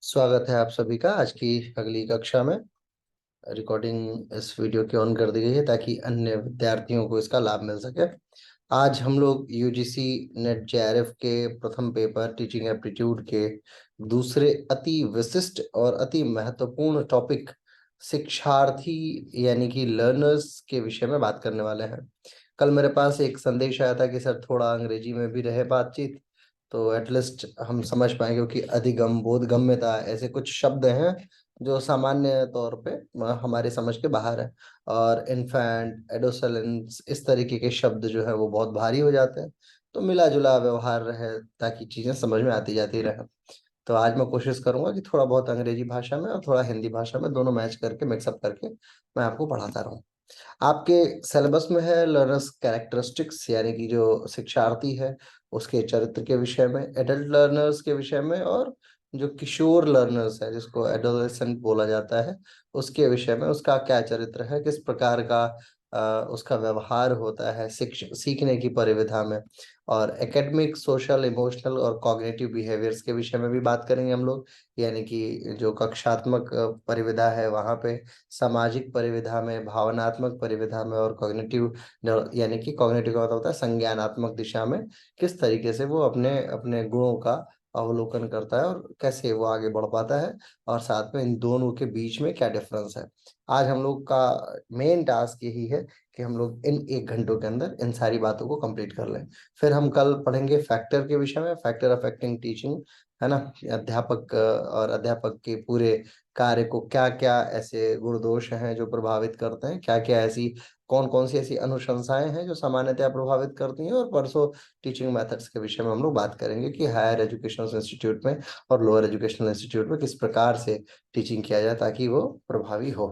स्वागत है आप सभी का आज की अगली कक्षा में। रिकॉर्डिंग इस वीडियो की ऑन कर दी गई है ताकि अन्य विद्यार्थियों को इसका लाभ मिल सके। आज हम लोग यूजीसी नेट जेआरएफ के प्रथम पेपर टीचिंग एप्टीट्यूड के दूसरे अति विशिष्ट और अति महत्वपूर्ण टॉपिक शिक्षार्थी यानी कि लर्नर्स के विषय में बात करने वाले हैं। कल मेरे पास एक संदेश आया था कि सर थोड़ा अंग्रेजी में भी रहे बातचीत तो एटलीस्ट हम समझ पाए, क्योंकि अधिगम बोधगम्यता ऐसे कुछ शब्द हैं जो सामान्य तौर पे हमारे समझ के बाहर है। और इन्फेंट एडोसलेंस इस तरीके के शब्द जो है वो बहुत भारी हो जाते हैं। तो मिला जुला व्यवहार रहे ताकि चीजें समझ में आती जाती रहे। तो आज मैं कोशिश करूंगा कि थोड़ा बहुत अंग्रेजी भाषा में और थोड़ा हिंदी भाषा में दोनों मैच करके मिक्सअप करके मैं आपको पढ़ाता रहूं। आपके सिलेबस में है लर्नर्स कैरेक्टरिस्टिक्स यानी कि जो शिक्षार्थी है उसके चरित्र के विषय में, एडल्ट लर्नर्स के विषय में, और जो किशोर लर्नर्स है जिसको एडोलेसेंट बोला जाता है उसके विषय में, उसका क्या चरित्र है, किस प्रकार का उसका व्यवहार होता है सीखने की परिविधा में। और एकेडमिक सोशल इमोशनल और कॉग्निटिव बिहेवियर्स के विषय में भी बात करेंगे हम लोग। यानी कि जो कक्षात्मक परिविधा है वहाँ पे, सामाजिक परिविधा में, भावनात्मक परिविधा में, और कॉग्निटिव यानी कि कॉग्निटिव का मतलब होता है संज्ञानात्मक दिशा में किस तरीके से वो अपने अपने गुणों का अवलोकन करता है और कैसे वो आगे बढ़ पाता है, और साथ में इन दोनों के बीच में क्या डिफरेंस है। आज हम लोग का मेन टास्क यही है कि हम लोग इन 1 घंटों के अंदर इन सारी बातों को कंप्लीट कर लें। फिर हम कल पढ़ेंगे फैक्टर के विषय में, फैक्टर अफेक्टिंग टीचिंग, है ना। अध्यापक और अध्यापक के पूरे कार्य को क्या क्या ऐसे गुण दोष हैं जो प्रभावित करते हैं, क्या क्या ऐसी कौन कौन सी ऐसी अनुशंसाएं हैं जो सामान्यतः प्रभावित करती हैं। और परसों टीचिंग मेथड्स के विषय में हम लोग बात करेंगे कि हायर एजुकेशनल इंस्टीट्यूट में और लोअर एजुकेशनल इंस्टीट्यूट में किस प्रकार से टीचिंग किया जाए ताकि वो प्रभावी हो।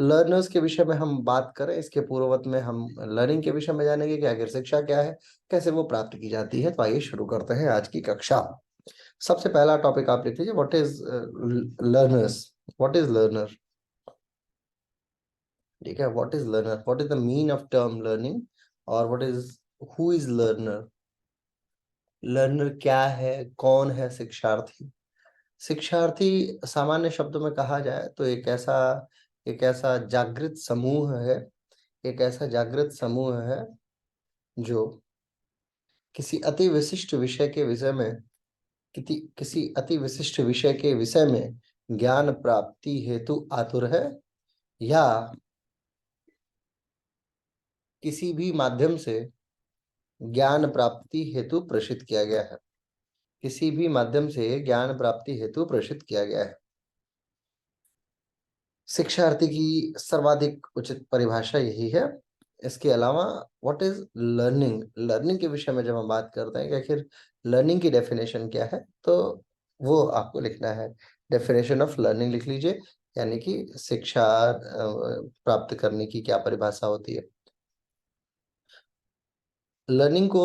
लर्नर्स के विषय में हम बात करें इसके पूर्ववत में हम लर्निंग के विषय में जानेंगे कि आखिर शिक्षा क्या है, कैसे वो प्राप्त की जाती है। तो आइए शुरू करते हैं आज की कक्षा। सबसे पहला टॉपिक आप लिख लीजिए, what is learners, what is learner. ठीक है, what is learner, what is the mean of term learning, और what is who is learner. Learner क्या है, कौन है शिक्षार्थी। शिक्षार्थी सामान्य शब्दों में कहा जाए तो एक ऐसा जागृत समूह है, एक ऐसा जागृत समूह है जो किसी अति विशिष्ट विषय के विषय में, किसी अति विशिष्ट विषय के विषय में ज्ञान प्राप्ति हेतु आतुर है, या किसी भी माध्यम से ज्ञान प्राप्ति हेतु प्रेषित किया गया है, किसी भी माध्यम से ज्ञान प्राप्ति हेतु प्रेषित किया गया है। शिक्षार्थी की सर्वाधिक उचित परिभाषा यही है। इसके अलावा व्हाट इज लर्निंग, लर्निंग के विषय में जब हम बात करते हैं कि आखिर लर्निंग की डेफिनेशन क्या है, तो वो आपको लिखना है। डेफिनेशन ऑफ लर्निंग लिख लीजिए, यानी कि शिक्षा प्राप्त करने की क्या परिभाषा होती है। लर्निंग को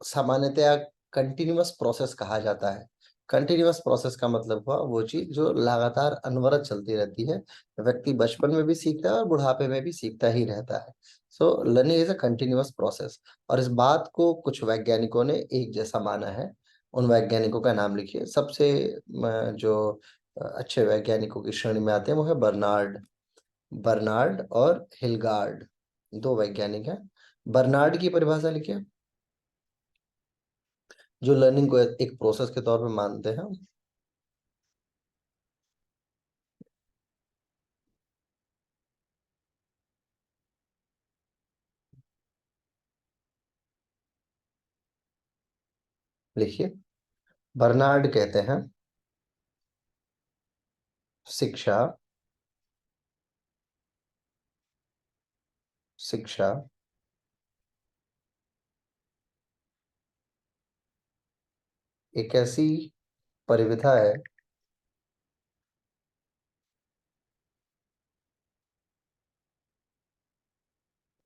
सामान्यतया कंटिन्यूअस प्रोसेस कहा जाता है। कंटिन्यूअस प्रोसेस का मतलब हुआ वो चीज जो लगातार अनवरत चलती रहती है। व्यक्ति बचपन में भी सीखता है और बुढ़ापे में भी सीखता ही रहता है। So learning is a continuous process. और इस बात को कुछ वैज्ञानिकों ने एक जैसा माना है। उन वैज्ञानिकों का नाम लिखिए। सबसे जो अच्छे वैज्ञानिकों की श्रेणी में आते हैं वो है बर्नार्ड, बर्नार्ड और हिलगार्ड, दो वैज्ञानिक हैं। बर्नार्ड की परिभाषा लिखिए, जो लर्निंग को एक प्रोसेस के तौर पे मानते हैं। लिखिए, बर्नार्ड कहते हैं शिक्षा शिक्षा एक ऐसी परिविधा है,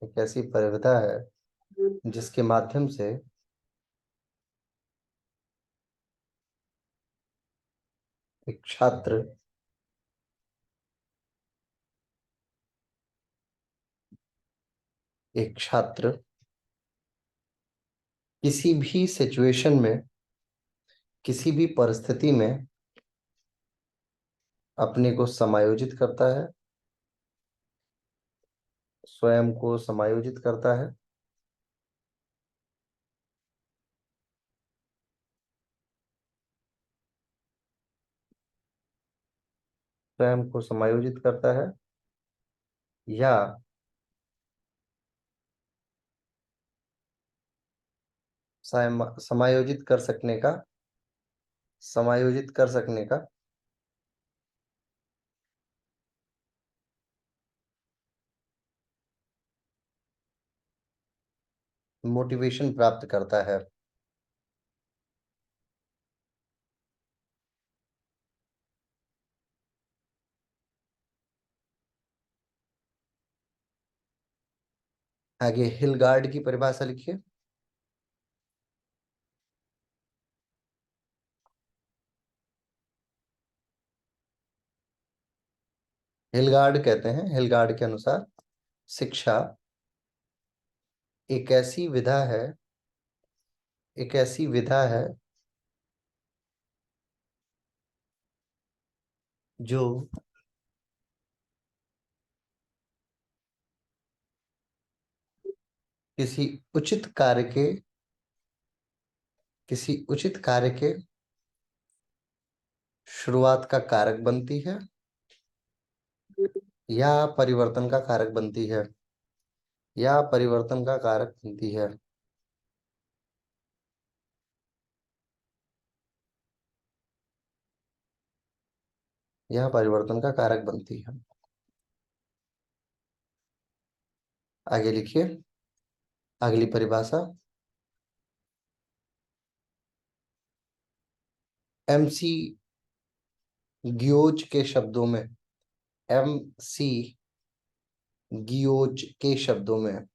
एक ऐसी परिविधा है जिसके माध्यम से एक छात्र एक छात्र किसी भी सिचुएशन में, किसी भी परिस्थिति में अपने को समायोजित करता है, स्वयं को समायोजित करता है, स्वयं को समायोजित करता है, या समायोजित कर सकने का, समायोजित कर सकने का मोटिवेशन प्राप्त करता है। आगे हिलगार्ड की परिभाषा लिखिए। हिलगार्ड कहते हैं, हिलगार्ड के अनुसार शिक्षा एक ऐसी विधा है, एक ऐसी विधा है जो किसी उचित कार्य के, किसी उचित कार्य के शुरुआत का कारक बनती है, या परिवर्तन का कारक बनती है, या परिवर्तन का कारक बनती है। यह परिवर्तन का कारक बनती है। आगे लिखिए अगली परिभाषा। एमसी गियोज के शब्दों में, एमसी गियोज के शब्दों में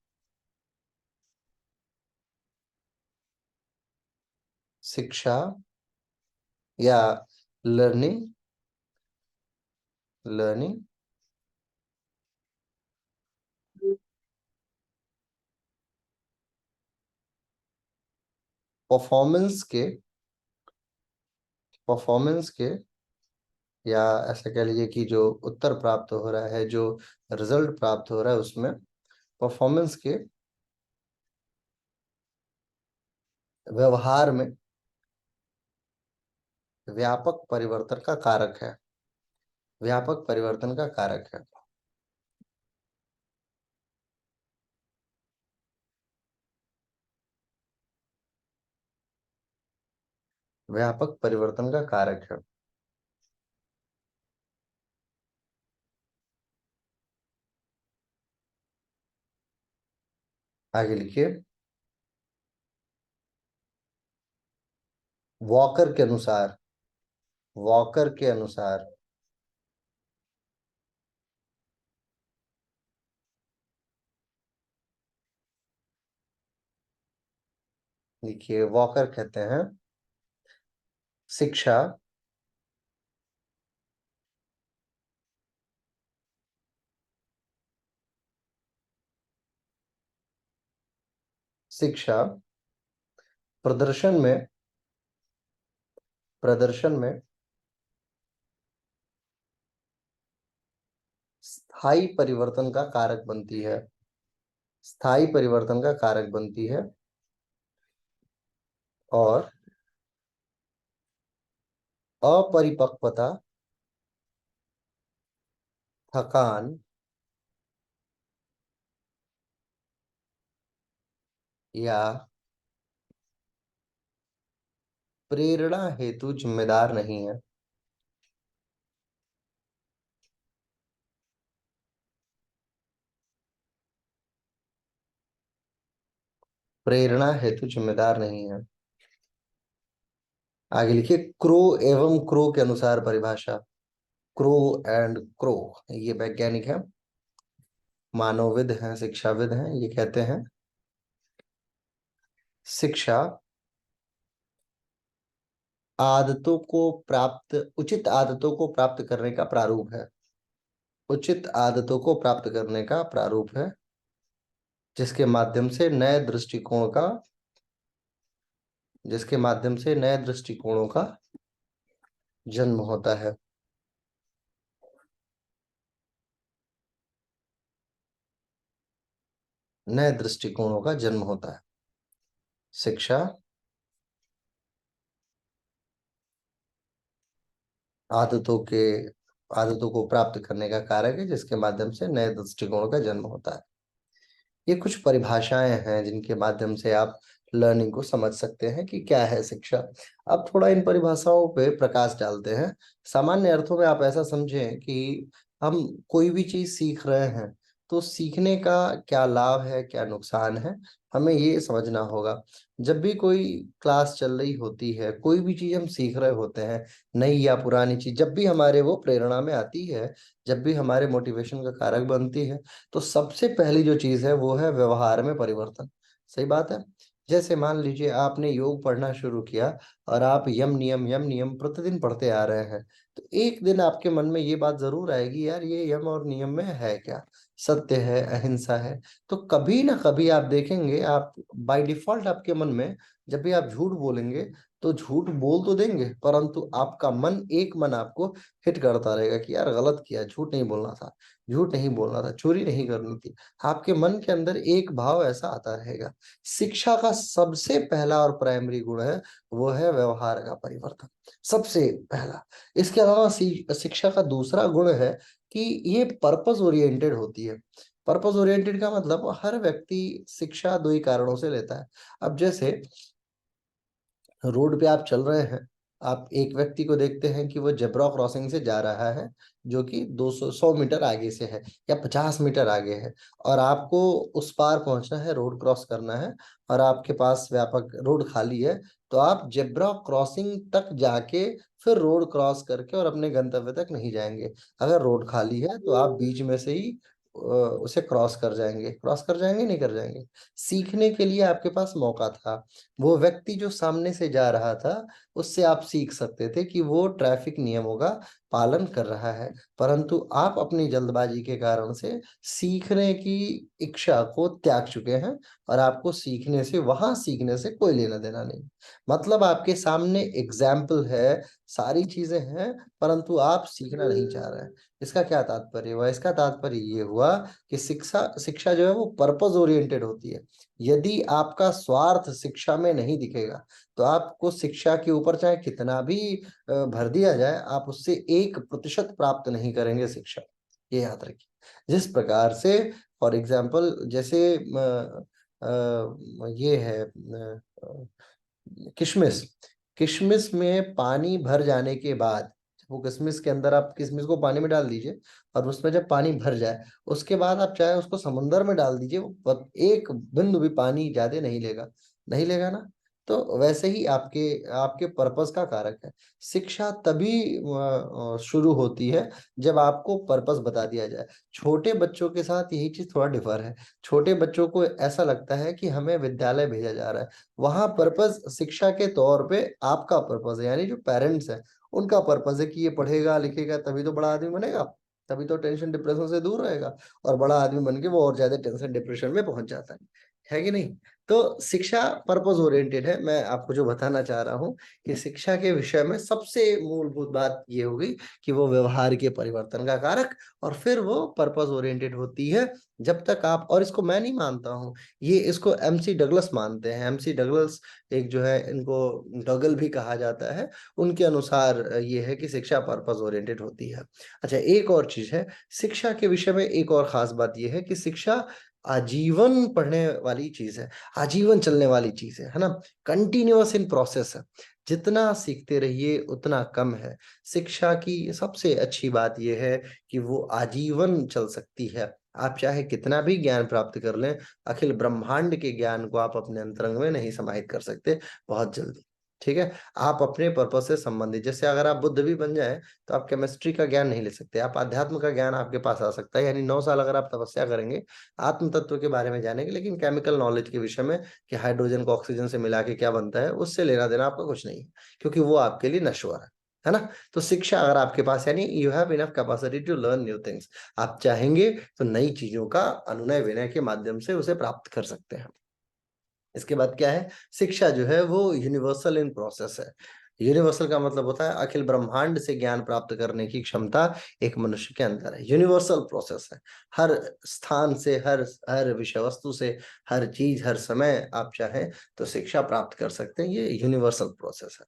शिक्षा या लर्निंग, लर्निंग परफॉर्मेंस के, परफॉर्मेंस के, या ऐसा कह लीजिए कि जो उत्तर प्राप्त हो रहा है, जो रिजल्ट प्राप्त हो रहा है, उसमें परफॉर्मेंस के व्यवहार में व्यापक परिवर्तन का कारक है, व्यापक परिवर्तन का कारक है। व्यापक परिवर्तन का कारक है। आगे लिखिए वॉकर के अनुसार, वॉकर के अनुसार लिखिए वॉकर कहते हैं शिक्षा शिक्षा प्रदर्शन में, प्रदर्शन में स्थायी परिवर्तन का कारक बनती है, स्थायी परिवर्तन का कारक बनती है, और अपरिपक्वता, थकान या प्रेरणा हेतु जिम्मेदार नहीं है, प्रेरणा हेतु जिम्मेदार नहीं है। आगे लिखिए क्रो एवं क्रो के अनुसार परिभाषा। क्रो एंड क्रो ये वैज्ञानिक है, मानवविद हैं, शिक्षाविद हैं। ये कहते हैं शिक्षा आदतों को प्राप्त, उचित आदतों को प्राप्त करने का प्रारूप है, उचित आदतों को प्राप्त करने का प्रारूप है, जिसके माध्यम से नए दृष्टिकोण का, जिसके माध्यम से नए दृष्टिकोणों का जन्म होता है। नए दृष्टिकोणों का जन्म होता है। शिक्षा आदतों के आदतों को प्राप्त करने का कारक है, जिसके माध्यम से नए दृष्टिकोणों का जन्म होता है। ये कुछ परिभाषाएं हैं जिनके माध्यम से आप लर्निंग को समझ सकते हैं कि क्या है शिक्षा। अब थोड़ा इन परिभाषाओं पे प्रकाश डालते हैं। सामान्य अर्थों में आप ऐसा समझें कि हम कोई भी चीज सीख रहे हैं तो सीखने का क्या लाभ है, क्या नुकसान है, हमें ये समझना होगा। जब भी कोई क्लास चल रही होती है, कोई भी चीज हम सीख रहे होते हैं, नई या पुरानी चीज, जब भी हमारे वो प्रेरणा में आती है, जब भी हमारे मोटिवेशन का कारक बनती है, तो सबसे पहली जो चीज है वो है व्यवहार में परिवर्तन। सही बात है। जैसे मान लीजिए आपने योग पढ़ना शुरू किया और आप यम नियम प्रतिदिन पढ़ते आ रहे हैं, तो एक दिन आपके मन में ये बात जरूर आएगी, यार ये यम और नियम में है क्या, सत्य है, अहिंसा है। तो कभी ना कभी आप देखेंगे, आप बाय डिफॉल्ट आपके मन में जब भी आप झूठ बोलेंगे, तो झूठ बोल तो देंगे, परंतु आपका मन, एक मन आपको हिट करता रहेगा कि यार गलत किया, झूठ नहीं बोलना था, झूठ नहीं बोलना था, चोरी नहीं करनी थी। आपके मन के अंदर एक भाव ऐसा आता रहेगा। शिक्षा का सबसे पहला और प्राइमरी गुण है, वो है व्यवहार का परिवर्तन, सबसे पहला। इसके अलावा शिक्षा का दूसरा गुण है कि ये पर्पस ओरिएंटेड होती है। पर्पस ओरिएंटेड का मतलब हर व्यक्ति शिक्षा दो ही कारणों से लेता है। अब जैसे रोड पे आप चल रहे हैं, आप एक व्यक्ति को देखते हैं कि वो जेब्रा क्रॉसिंग से जा रहा है, जो कि 200 100 मीटर आगे से है या 50 मीटर आगे है, और आपको उस पार पहुंचना है, रोड क्रॉस करना है, और आपके पास व्यापक रोड खाली है, तो आप जेब्रा क्रॉसिंग तक जाके फिर रोड क्रॉस करके और अपने गंतव्य तक नहीं जाएंगे। अगर रोड खाली है तो आप बीच में से ही उसे क्रॉस कर जाएंगे, नहीं कर जाएंगे। सीखने के लिए आपके पास मौका था, वो व्यक्ति जो सामने से जा रहा था, उससे आप सीख सकते थे कि वो ट्रैफिक नियमों का पालन कर रहा है, परंतु आप अपनी जल्दबाजी के कारण से सीखने की इच्छा को त्याग चुके हैं, और आपको सीखने से कोई लेना देना नहीं। मतलब आपके सामने एग्जाम्पल है, सारी चीजें हैं, परंतु आप सीखना नहीं चाह रहे हैं। इसका क्या तात्पर्य हुआ? इसका तात्पर्य ये हुआ कि शिक्षा शिक्षा जो है वो पर्पस ओरिएंटेड होती है। यदि आपका स्वार्थ शिक्षा में नहीं दिखेगा, तो आपको शिक्षा के ऊपर चाहे कितना भी भर दिया जाए, आप उससे 1% प्राप्त नहीं करेंगे शिक्षा। ये याद रखिए। जिस प्रकार से, फॉर एग्जाम्पल, जैसे ये है किशमिश। किशमिश में पानी भर जाने के बाद, वो किशमिश के अंदर आप किशमिश को पानी में डाल दीजिए, और उसमें जब पानी भर जाए, उसके बाद आप चाहे उसको समंदर में डाल दीजिए, वो एक बिंदु भी पानी ज्यादा नहीं लेगा, नहीं लेगा ना। तो वैसे ही आपके आपके पर्पस का कारक है। शिक्षा तभी शुरू होती है जब आपको पर्पस बता दिया जाए। छोटे बच्चों के साथ यही चीज थोड़ा डिफर है। छोटे बच्चों को ऐसा लगता है कि हमें विद्यालय भेजा जा रहा है, वहां पर्पस शिक्षा के तौर पे आपका पर्पस है, यानी जो पेरेंट्स है उनका पर्पस है कि ये पढ़ेगा लिखेगा तभी तो बड़ा आदमी बनेगा, तभी तो टेंशन डिप्रेशन से दूर रहेगा, और बड़ा आदमी बन के वो और ज्यादा टेंशन डिप्रेशन में पहुंच जाता है कि नहीं। तो शिक्षा पर्पस ओरिएंटेड है। मैं आपको जो बताना चाह रहा हूँ कि शिक्षा के विषय में सबसे मूलभूत बात ये होगी कि वो व्यवहार के परिवर्तन का कारक, और फिर वो पर्पस ओरिएंटेड होती है। जब तक आप, और इसको मैं नहीं मानता हूँ, ये इसको एमसी डगलस मानते हैं। एमसी डगलस एक जो है, इनको डगल भी कहा जाता है, उनके अनुसार ये है कि शिक्षा पर्पस ओरिएंटेड होती है। अच्छा, एक और चीज है शिक्षा के विषय में, एक और खास बात यह है कि शिक्षा आजीवन पढ़ने वाली चीज है, आजीवन चलने वाली चीज है ना। कंटिन्यूअस इन प्रोसेस है, जितना सीखते रहिए उतना कम है। शिक्षा की सबसे अच्छी बात यह है कि वो आजीवन चल सकती है। आप चाहे कितना भी ज्ञान प्राप्त कर लें, अखिल ब्रह्मांड के ज्ञान को आप अपने अंतरंग में नहीं समाहित कर सकते बहुत जल्दी। ठीक है। आप अपने पर्पस से संबंधित, जैसे अगर आप बुद्ध भी बन जाए तो आप केमिस्ट्री का ज्ञान नहीं ले सकते, आप आध्यात्म का ज्ञान आपके पास आ सकता है। यानी 9 साल अगर आप तपस्या करेंगे आत्म तत्व के बारे में जानेंगे, लेकिन केमिकल नॉलेज के विषय में कि हाइड्रोजन को ऑक्सीजन से मिला के क्या बनता है, उससे लेना देना आपका कुछ नहीं है, क्योंकि वो आपके लिए नश्वर है ना। तो शिक्षा अगर आपके पास, यानी you have enough capacity to learn new things, आप चाहेंगे तो नई चीजों का अनुनय विनय के माध्यम से उसे प्राप्त कर सकते हैं। इसके बाद क्या है, शिक्षा जो है वो यूनिवर्सल इन प्रोसेस है। यूनिवर्सल का मतलब होता है अखिल ब्रह्मांड से ज्ञान प्राप्त करने की क्षमता एक मनुष्य के अंदर है। यूनिवर्सल प्रोसेस है। हर स्थान से, हर हर विषय वस्तु से, हर चीज, हर समय आप चाहें तो शिक्षा प्राप्त कर सकते हैं। ये यूनिवर्सल प्रोसेस है।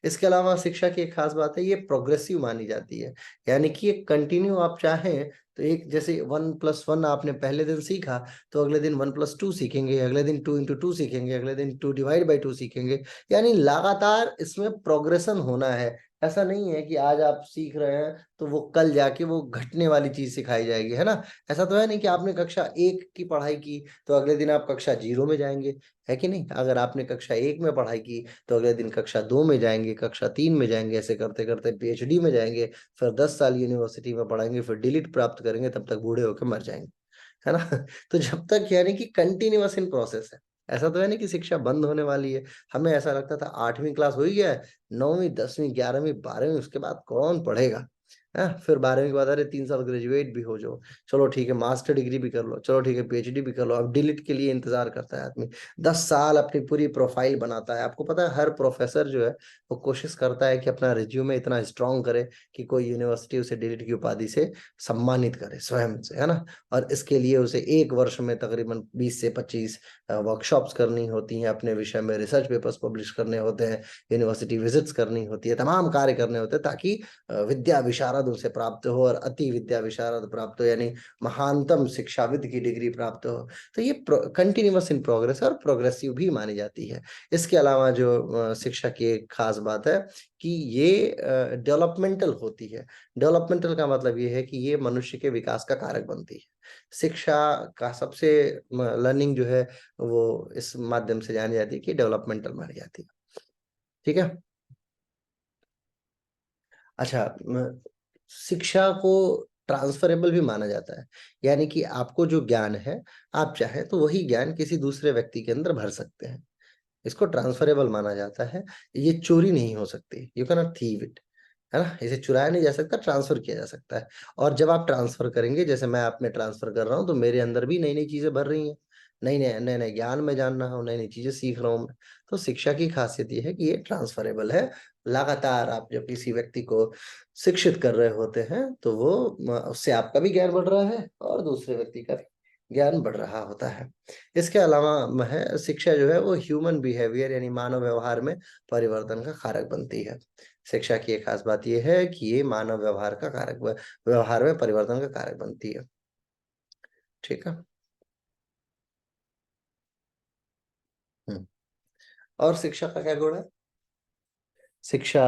इसके अलावा शिक्षा की एक खास बात है, ये प्रोग्रेसिव मानी जाती है। यानी कि ये कंटिन्यू आप चाहें तो एक, जैसे 1+1 आपने पहले दिन सीखा, तो अगले दिन 1+2 सीखेंगे, अगले दिन 2×2 सीखेंगे, अगले दिन 2/2 सीखेंगे। यानी लगातार इसमें प्रोग्रेशन होना है। ऐसा नहीं है कि आज आप सीख रहे हैं तो वो कल जाके वो घटने वाली चीज सिखाई जाएगी, है ना। ऐसा तो है नहीं कि आपने कक्षा 1 की पढ़ाई की तो अगले दिन आप कक्षा 0 में जाएंगे, है कि नहीं। अगर आपने कक्षा 1 में पढ़ाई की तो अगले दिन कक्षा 2 में जाएंगे, कक्षा 3 में जाएंगे, ऐसे करते करते पीएचडी में जाएंगे, फिर 10 साल यूनिवर्सिटी में पढ़ाएंगे, फिर डिलीट प्राप्त करेंगे, तब तक बूढ़े होकर मर जाएंगे, है ना। तो जब तक, यानी कि कंटिन्यूअस इन प्रोसेस है। ऐसा तो है नहीं कि शिक्षा बंद होने वाली है। हमें ऐसा लगता था 8वीं क्लास हो ही गया है, 9वीं 10वीं 11वीं 12वीं उसके बाद कौन पढ़ेगा, है। फिर 12वीं के बाद अरे 3 साल ग्रेजुएट भी हो जाओ, चलो ठीक है मास्टर डिग्री भी कर लो, चलो ठीक है पीएचडी भी कर लो। अब डिलीट के लिए इंतजार करता है आदमी, 10 साल अपनी पूरी प्रोफाइल बनाता है। आपको पता है हर प्रोफेसर जो है वो कोशिश करता है कि अपना रिज्यूमे इतना स्ट्रांग करे कि कोई यूनिवर्सिटी उसे डिलीट की उपाधि से सम्मानित करे स्वयं से, है ना। और इसके लिए उसे 1 वर्ष में तकरीबन 20 से 25 वर्कशॉप्स करनी होती हैं, अपने विषय में रिसर्च पेपर्स पब्लिश करने होते हैं, यूनिवर्सिटी विजिट्स करनी होती है, तमाम कार्य करने होते हैं, ताकि विद्या विशारद उसे प्राप्त हो, और अति विद्या विशारद प्राप्त हो, यानी महानतम शिक्षाविद की डिग्री प्राप्त हो। तो ये कंटिन्यूअस इन प्रोग्रेस और प्रोग्रेसिव भी मानी जाती है। इसके अलावा जो शिक्षा की एक खास बात है कि ये डेवलपमेंटल होती है। डेवलपमेंटल का मतलब ये है कि ये मनुष्य के विकास का कारक बनती है। शिक्षा का सबसे लर्निंग जो है वो इस माध्यम से जानी जाती है कि डेवलपमेंटल मानी जाती है। ठीक है। अच्छा, शिक्षा को ट्रांसफरेबल भी माना जाता है। यानी कि आपको जो ज्ञान है, आप चाहें तो वही ज्ञान किसी दूसरे व्यक्ति के अंदर भर सकते हैं। इसको ट्रांसफरेबल माना जाता है। ये चोरी नहीं हो सकती, you can not thief it, है ना। इसे चुराया नहीं जा सकता, ट्रांसफर किया जा सकता है। और जब आप ट्रांसफर करेंगे, जैसे मैं आप में ट्रांसफर कर रहा हूँ, तो मेरे अंदर भी नई नई चीजें भर रही हैं, नई नए नए नए ज्ञान में जान रहा हूँ, नई नई चीजें सीख रहा हूँ मैं। तो शिक्षा की खासियत ये है कि ये ट्रांसफरेबल है। लगातार आप जब किसी व्यक्ति को शिक्षित कर रहे होते हैं तो वो उससे आपका भी ज्ञान बढ़ रहा है और दूसरे व्यक्ति का भी ज्ञान बढ़ रहा होता है। इसके अलावा है शिक्षा जो है वो ह्यूमन बिहेवियर यानी मानव व्यवहार में परिवर्तन का कारक बनती है। शिक्षा की एक खास बात यह है कि ये मानव व्यवहार का कारक, व्यवहार में परिवर्तन का कारक बनती है। ठीक है। हम्म। और शिक्षा का क्या गुण है? शिक्षा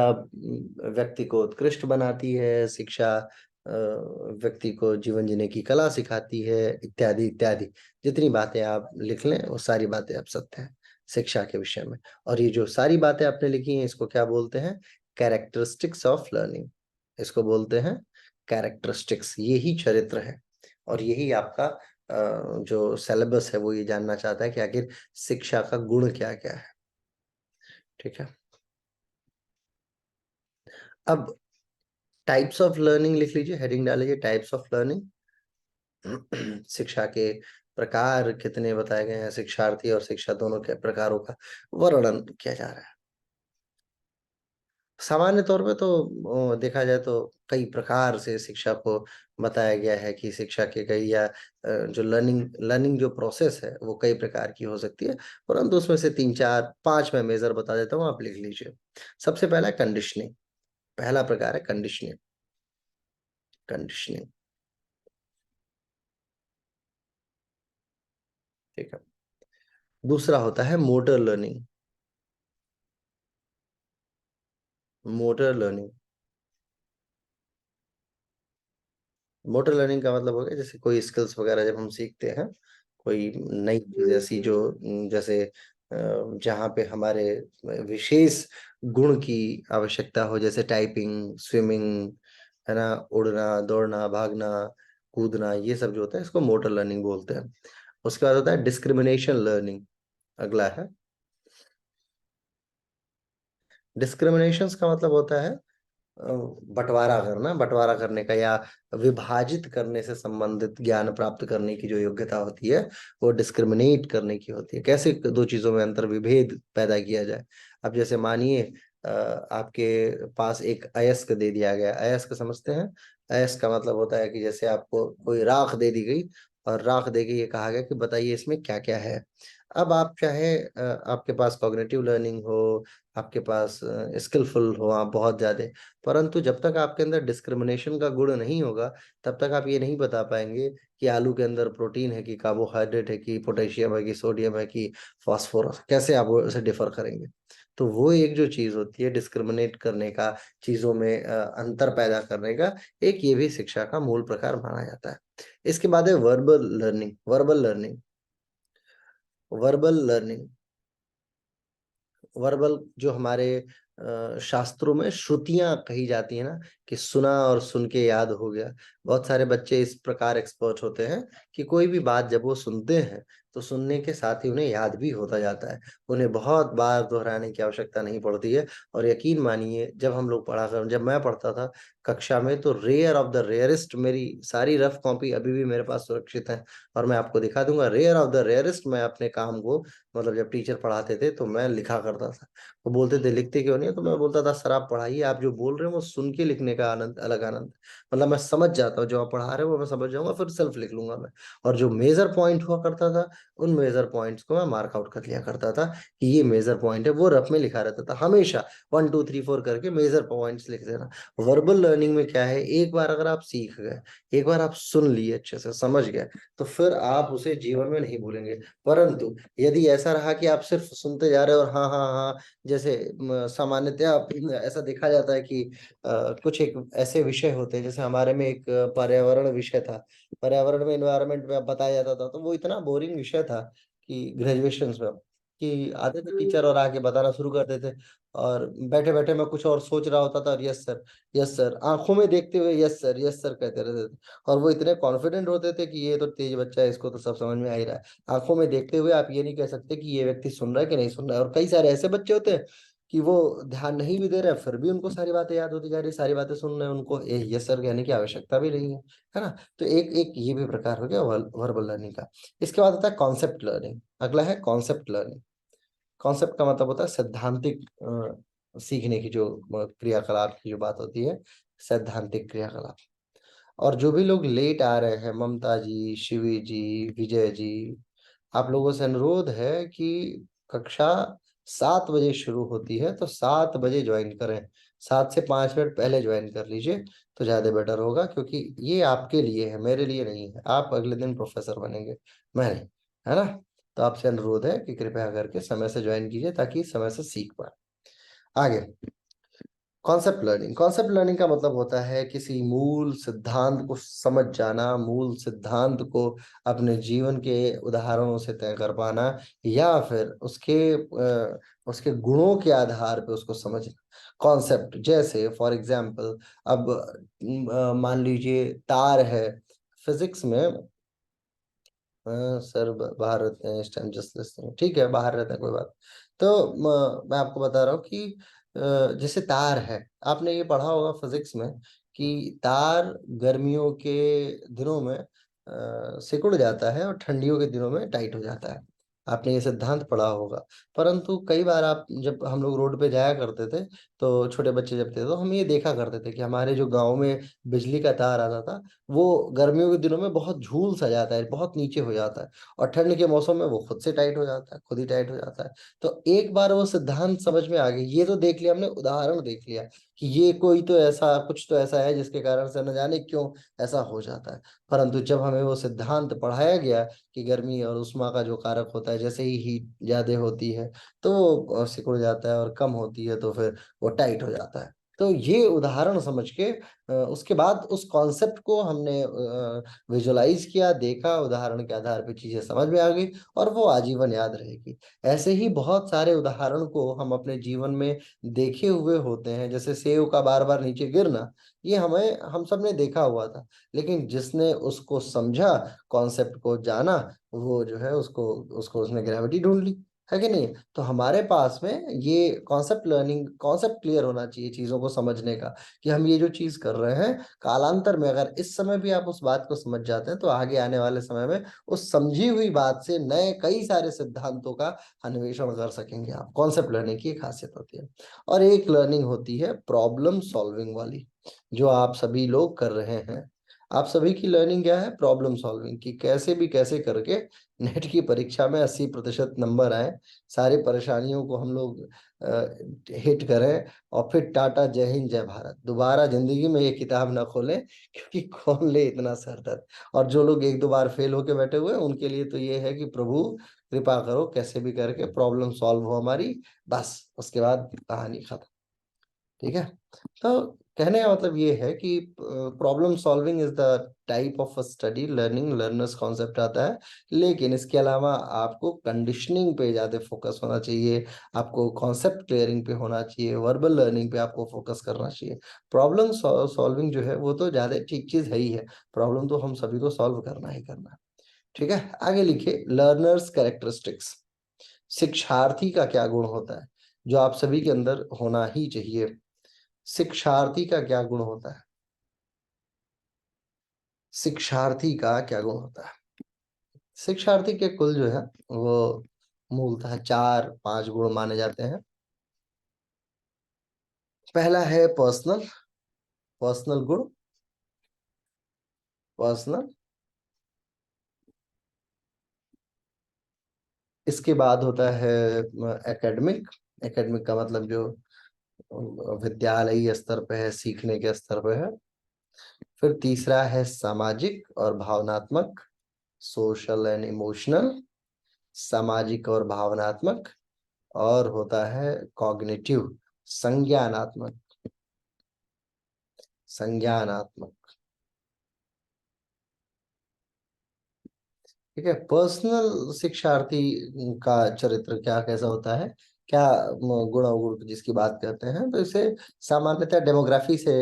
व्यक्ति को उत्कृष्ट बनाती है। शिक्षा व्यक्ति को जीवन जीने की कला सिखाती है, इत्यादि इत्यादि। जितनी बातें आप लिख लें वो सारी बातें अब सत्य हैं शिक्षा के विषय में। और ये जो सारी बातें आपने लिखी हैं इसको क्या बोलते हैं? Characteristics of learning. इसको बोलते हैं कैरेक्टरिस्टिक्स। यही चरित्र है। और यही आपका जो सिलेबस है वो ये जानना चाहता है कि आखिर शिक्षा का गुण क्या क्या है। ठीक है। अब टाइप्स ऑफ लर्निंग लिख लीजिए, हेडिंग डालिए टाइप्स ऑफ लर्निंग। शिक्षा के प्रकार कितने बताए गए हैं, शिक्षार्थी और शिक्षा दोनों के प्रकारों का वर्णन किया जा रहा है। सामान्य तौर पे तो देखा जाए तो कई प्रकार से शिक्षा को बताया गया है कि शिक्षा के कई या जो लर्निंग लर्निंग जो प्रोसेस है वो कई प्रकार की हो सकती है। परंतु उसमें से 3 4 5 मैं मेजर बता देता हूँ, आप लिख लीजिए। सबसे पहला है कंडीशनिंग। पहला प्रकार है कंडीशनिंग। कंडीशनिंग। ठीक है। दूसरा होता है motor learning. Motor learning. Motor learning का मतलब हो गया जैसे कोई स्किल्स वगैरह जब हम सीखते हैं, कोई नई चीज ऐसी जो जैसे जहाँ पे हमारे विशेष गुण की आवश्यकता हो, जैसे टाइपिंग, स्विमिंग, है ना, उड़ना, दौड़ना, भागना, कूदना, ये सब जो होता है इसको मोटर लर्निंग बोलते हैं। उसके बाद होता है डिस्क्रिमिनेशन लर्निंग। अगला है डिस्क्रिमिनेशन। का मतलब होता है बंटवारा करना, बंटवारा करने का या विभाजित करने से संबंधित ज्ञान प्राप्त करने की जो योग्यता होती है वो डिस्क्रिमिनेट करने की होती है। कैसे दो चीजों में अंतर विभेद पैदा किया जाए। अब जैसे मानिए आपके पास एक अयस्क दे दिया गया। अयस्क समझते हैं? अयस्क का मतलब होता है कि जैसे आपको कोई राख दे दी गई और राख दे के ये कहा गया कि बताइए इसमें क्या क्या है। अब आप चाहे आपके पास कॉग्निटिव लर्निंग हो, आपके पास स्किलफुल हो आप बहुत ज्यादा, परंतु जब तक आपके अंदर डिस्क्रिमिनेशन का गुण नहीं होगा तब तक आप ये नहीं बता पाएंगे कि आलू के अंदर प्रोटीन है कि कार्बोहाइड्रेट है कि पोटेशियम है कि सोडियम है कि फास्फोरस, कैसे आप उसे डिफर करेंगे। तो वो एक जो चीज होती है डिस्क्रिमिनेट करने का, चीजों में अंतर पैदा करने का, एक ये भी शिक्षा का मूल प्रकार माना जाता है। इसके बाद है verbal learning. Verbal learning verbal जो हमारे शास्त्रों में श्रुतियां कही जाती है ना, कि सुना और सुन के याद हो गया। बहुत सारे बच्चे इस प्रकार एक्सपर्ट होते हैं कि कोई भी बात जब वो सुनते हैं तो सुनने के साथ ही उन्हें याद भी होता जाता है, उन्हें बहुत बार दोहराने की आवश्यकता नहीं पड़ती है। और यकीन मानिए, जब मैं पढ़ता था कक्षा में, तो रेयर ऑफ द रेयरिस्ट मेरी सारी रफ कॉपी अभी भी मेरे पास सुरक्षित है, और मैं आपको दिखा दूंगा। रेयर ऑफ द रेयरिस्ट मैं अपने काम को, मतलब जब टीचर पढ़ाते थे तो मैं लिखा करता था। वो बोलते थे लिखते क्यों नहीं है, तो मैं बोलता था सर आप पढ़ाइए, आप जो बोल रहे हो वो सुन के लिखने का आनंद अलग आनंद है। मतलब मैं समझ जाता हूँ जो आप पढ़ा रहे हो वो मैं समझ जाऊंगा, फिर सेल्फ लिख लूंगा मैं। और जो मेजर पॉइंट हुआ करता था, उन मेजर पॉइंट्स को मैं मार्क आउट कर लिया करता था कि ये मेजर पॉइंट है, वो रफ में लिखा रहता था हमेशा। 1 2 3 4 करके मेजर पॉइंट्स लिख देना। वर्बल लर्निंग में क्या है, एक बार अगर आप सीख गए, एक बार आप सुन लिए, अच्छे से समझ गए, तो फिर आप उसे जीवन में नहीं भूलेंगे। परंतु यदि ऐसा रहा कि आप सिर्फ सुनते जा रहे हो और हाँ हाँ हाँ, जैसे सामान्यतः ऐसा देखा जाता है कि कुछ एक ऐसे विषय होते हैं, जैसे हमारे में एक पर्यावरण विषय था। पर्यावरण में, इन्वायरमेंट में बताया जाता था, तो वो इतना बोरिंग विषय था कि ग्रेजुएशन में, कि आते थे टीचर और आके बताना शुरू करते थे, और बैठे बैठे मैं कुछ और सोच रहा होता था, और यस सर, यस सर, आंखों में देखते हुए यस सर कहते रहते थे। और वो इतने कॉन्फिडेंट होते थे कि ये तो तेज बच्चा है, इसको तो सब समझ में आ ही रहा है। आंखों में देखते हुए आप ये नहीं कह सकते कि ये व्यक्ति सुन रहा है कि नहीं सुन रहा है। और कई सारे ऐसे बच्चे होते हैं कि वो ध्यान नहीं भी दे रहे हैं, फिर भी उनको सारी बातें याद होती जा रही है, सारी बातें सुन रहे हैं, उनको ये सर कहने की आवश्यकता भी नहीं है ना। तो एक एक ये भी प्रकार हो गया वर्बल लर्निंग का। इसके बाद आता है कॉन्सेप्ट लर्निंग। अगला है कॉन्सेप्ट लर्निंग। कॉन्सेप्ट का मतलब होता है सैद्धांतिक सीखने की जो क्रियाकलाप की जो बात होती है, सैद्धांतिक क्रियाकलाप। और जो भी लोग लेट आ रहे हैं, ममता जी, शिवी जी, विजय जी, आप लोगों से अनुरोध है कि कक्षा 7 बजे शुरू होती है, तो 7 बजे ज्वाइन करें। 7 से 5 मिनट पहले ज्वाइन कर लीजिए तो ज्यादा बेटर होगा, क्योंकि ये आपके लिए है, मेरे लिए नहीं है। आप अगले दिन प्रोफेसर बनेंगे, मैं नहीं, है ना। तो आपसे अनुरोध है कि कृपया करके समय से ज्वाइन कीजिए ताकि समय से सीख पाए। आगे, कॉन्सेप्ट लर्निंग का मतलब होता है किसी मूल सिद्धांत को समझ जाना, मूल सिद्धांत को अपने जीवन के उदाहरणों से तय कर पाना, या फिर उसके गुणों के आधार पे उसको समझना। कॉन्सेप्ट जैसे फॉर एग्जांपल, अब मान लीजिए तार है, फिजिक्स में सर बाहर रहते हैं इस टाइम, जस्ट लिस्टिंग, ठीक है बाहर रहते हैं कोई बात। तो मैं आपको बता रहा हूँ कि जैसे तार है, आपने ये पढ़ा होगा फिजिक्स में कि तार गर्मियों के दिनों में सिकुड़ जाता है और ठंडियों के दिनों में टाइट हो जाता है। आपने ये सिद्धांत पढ़ा होगा। परंतु कई बार आप, जब हम लोग रोड पे जाया करते थे, तो छोटे बच्चे जब थे, तो हम ये देखा करते थे कि हमारे जो गांव में बिजली का तार आता था, वो गर्मियों के दिनों में बहुत झूल सा जाता है, बहुत नीचे हो जाता है, और ठंड के मौसम में वो खुद से टाइट हो जाता है, खुद ही टाइट हो जाता है। तो एक बार वो सिद्धांत समझ में आ गया, ये तो देख लिया हमने, उदाहरण देख लिया कि ये कोई तो ऐसा कुछ तो ऐसा है जिसके कारण से न जाने क्यों ऐसा हो जाता है। परंतु जब हमें वो सिद्धांत पढ़ाया गया कि गर्मी और उष्मा का जो कारक होता है, जैसे ही हीट ज्यादा होती है तो वो सिकुड़ जाता है, और कम होती है तो फिर वो टाइट हो जाता है। तो ये उदाहरण समझ के उसके बाद उस कॉन्सेप्ट को हमने विजुलाइज किया, देखा, उदाहरण के आधार पे चीजें समझ में आ गई, और वो आजीवन याद रहेगी। ऐसे ही बहुत सारे उदाहरण को हम अपने जीवन में देखे हुए होते हैं, जैसे सेव का बार बार नीचे गिरना, ये हम सब ने देखा हुआ था। लेकिन जिसने उसको समझा, कॉन्सेप्ट को जाना, वो जो है उसको उसको उसने ग्रेविटी ढूंढ ली। है कि नहीं? तो हमारे पास में ये कॉन्सेप्ट लर्निंग, कॉन्सेप्ट क्लियर होना चाहिए चीजों को समझने का, कि हम ये जो चीज कर रहे हैं कालांतर में, अगर इस समय भी आप उस बात को समझ जाते हैं तो आगे आने वाले समय में उस समझी हुई बात से नए कई सारे सिद्धांतों का अन्वेषण कर सकेंगे आप। कॉन्सेप्ट लर्निंग की एक खासियत होती है। और एक लर्निंग होती है प्रॉब्लम सॉल्विंग वाली, जो आप सभी लोग कर रहे हैं। आप सभी की लर्निंग क्या है? प्रॉब्लम सॉल्विंग की, कैसे भी कैसे करके नेट की परीक्षा में 80% नंबर आए, सारी परेशानियों को हम लोग हिट करें, और फिर टाटा जय हिंद जय भारत, दोबारा जिंदगी में ये किताब ना खोलें, क्योंकि कौन ले इतना सर दर्द। और जो लोग एक दो बार फेल होके बैठे हुए हैं उनके लिए तो ये है कि प्रभु कृपा करो, कैसे भी करके प्रॉब्लम सॉल्व हो हमारी, बस उसके बाद कहानी खत्म। ठीक है? तो कहने का मतलब ये है कि problem solving is the type of study learning, learners concept आता है। लेकिन इसके अलावा आपको कंडीशनिंग पे ज्यादा फोकस होना चाहिए, आपको कॉन्सेप्ट क्लियरिंग पे होना चाहिए, वर्बल लर्निंग पे आपको फोकस करना चाहिए। प्रॉब्लम सॉल्विंग जो है वो तो ज्यादा ठीक चीज है ही है, प्रॉब्लम तो हम सभी को सॉल्व करना ही करना है। ठीक है? आगे लिखिए, लर्नर्स कैरेक्टरिस्टिक्स, शिक्षार्थी का क्या गुण होता है जो आप सभी के अंदर होना ही चाहिए? शिक्षार्थी का क्या गुण होता है? शिक्षार्थी का क्या गुण होता है? शिक्षार्थी के कुल जो है वो मूलतः 4-5 गुण माने जाते हैं। पहला है पर्सनल, पर्सनल गुण, पर्सनल। इसके बाद होता है एकेडमिक, एकेडमिक का मतलब जो विद्यालयी स्तर पे है, सीखने के स्तर पे है। फिर तीसरा है सामाजिक और भावनात्मक, सोशल एंड इमोशनल, सामाजिक और भावनात्मक। और होता है कॉग्निटिव, संज्ञानात्मक, संज्ञानात्मक। ठीक है? पर्सनल शिक्षार्थी का चरित्र क्या कैसा होता है, क्या गुण अवगुण जिसकी बात करते हैं, तो इसे सामान्यतः डेमोग्राफी से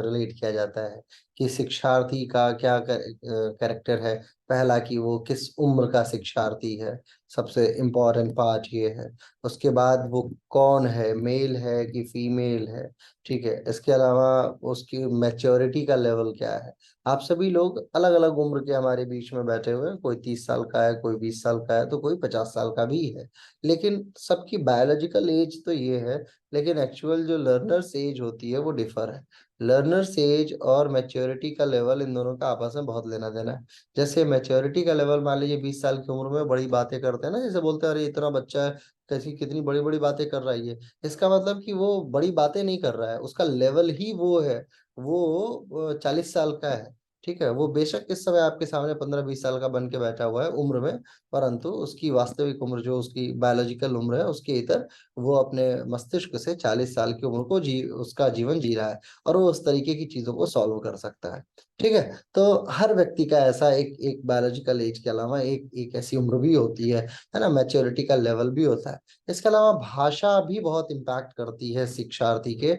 रिलेट किया जाता है कि शिक्षार्थी का क्या कैरेक्टर है। पहला कि वो किस उम्र का शिक्षार्थी है, सबसे इम्पोर्टेंट पार्ट ये है। उसके बाद वो कौन है, मेल है कि फीमेल है। ठीक है? इसके अलावा उसकी मैच्योरिटी का लेवल क्या है। आप सभी लोग अलग अलग उम्र के हमारे बीच में बैठे हुए हैं, कोई 30 साल का है, कोई 20 साल का है, तो कोई 50 साल का भी है। लेकिन सबकी बायोलॉजिकल एज तो ये है, लेकिन एक्चुअल जो लर्नर्स एज होती है वो डिफर है। लर्नर्स एज और मैच्योरिटी का लेवल, इन दोनों का आपस में बहुत लेना देना है। जैसे मैच्योरिटी का लेवल, मान लीजिए 20 साल की उम्र में बड़ी बातें करते हैं ना, जैसे बोलते हैं अरे इतना बच्चा है, कैसी कितनी बड़ी बड़ी बातें कर रहा है ये। इसका मतलब कि वो बड़ी बातें नहीं कर रहा है, उसका लेवल ही वो है, वो 40 साल का है। ठीक है? वो बेशक इस समय आपके सामने 15-20 साल का बन के बैठा हुआ है उम्र में, परंतु उसकी वास्तविक उम्र, जो उसकी बायोलॉजिकल उम्र है, उसके इतर वो अपने मस्तिष्क से 40 साल की उम्र को उसका जीवन जी रहा है, और वो उस तरीके की चीजों को सॉल्व कर सकता है। ठीक है? तो हर व्यक्ति का ऐसा एक एक बायोलॉजिकल एज के अलावा एक एक ऐसी उम्र भी होती है ना, मैच्योरिटी का लेवल भी होता है। इसके अलावा भाषा भी बहुत इम्पैक्ट करती है शिक्षार्थी के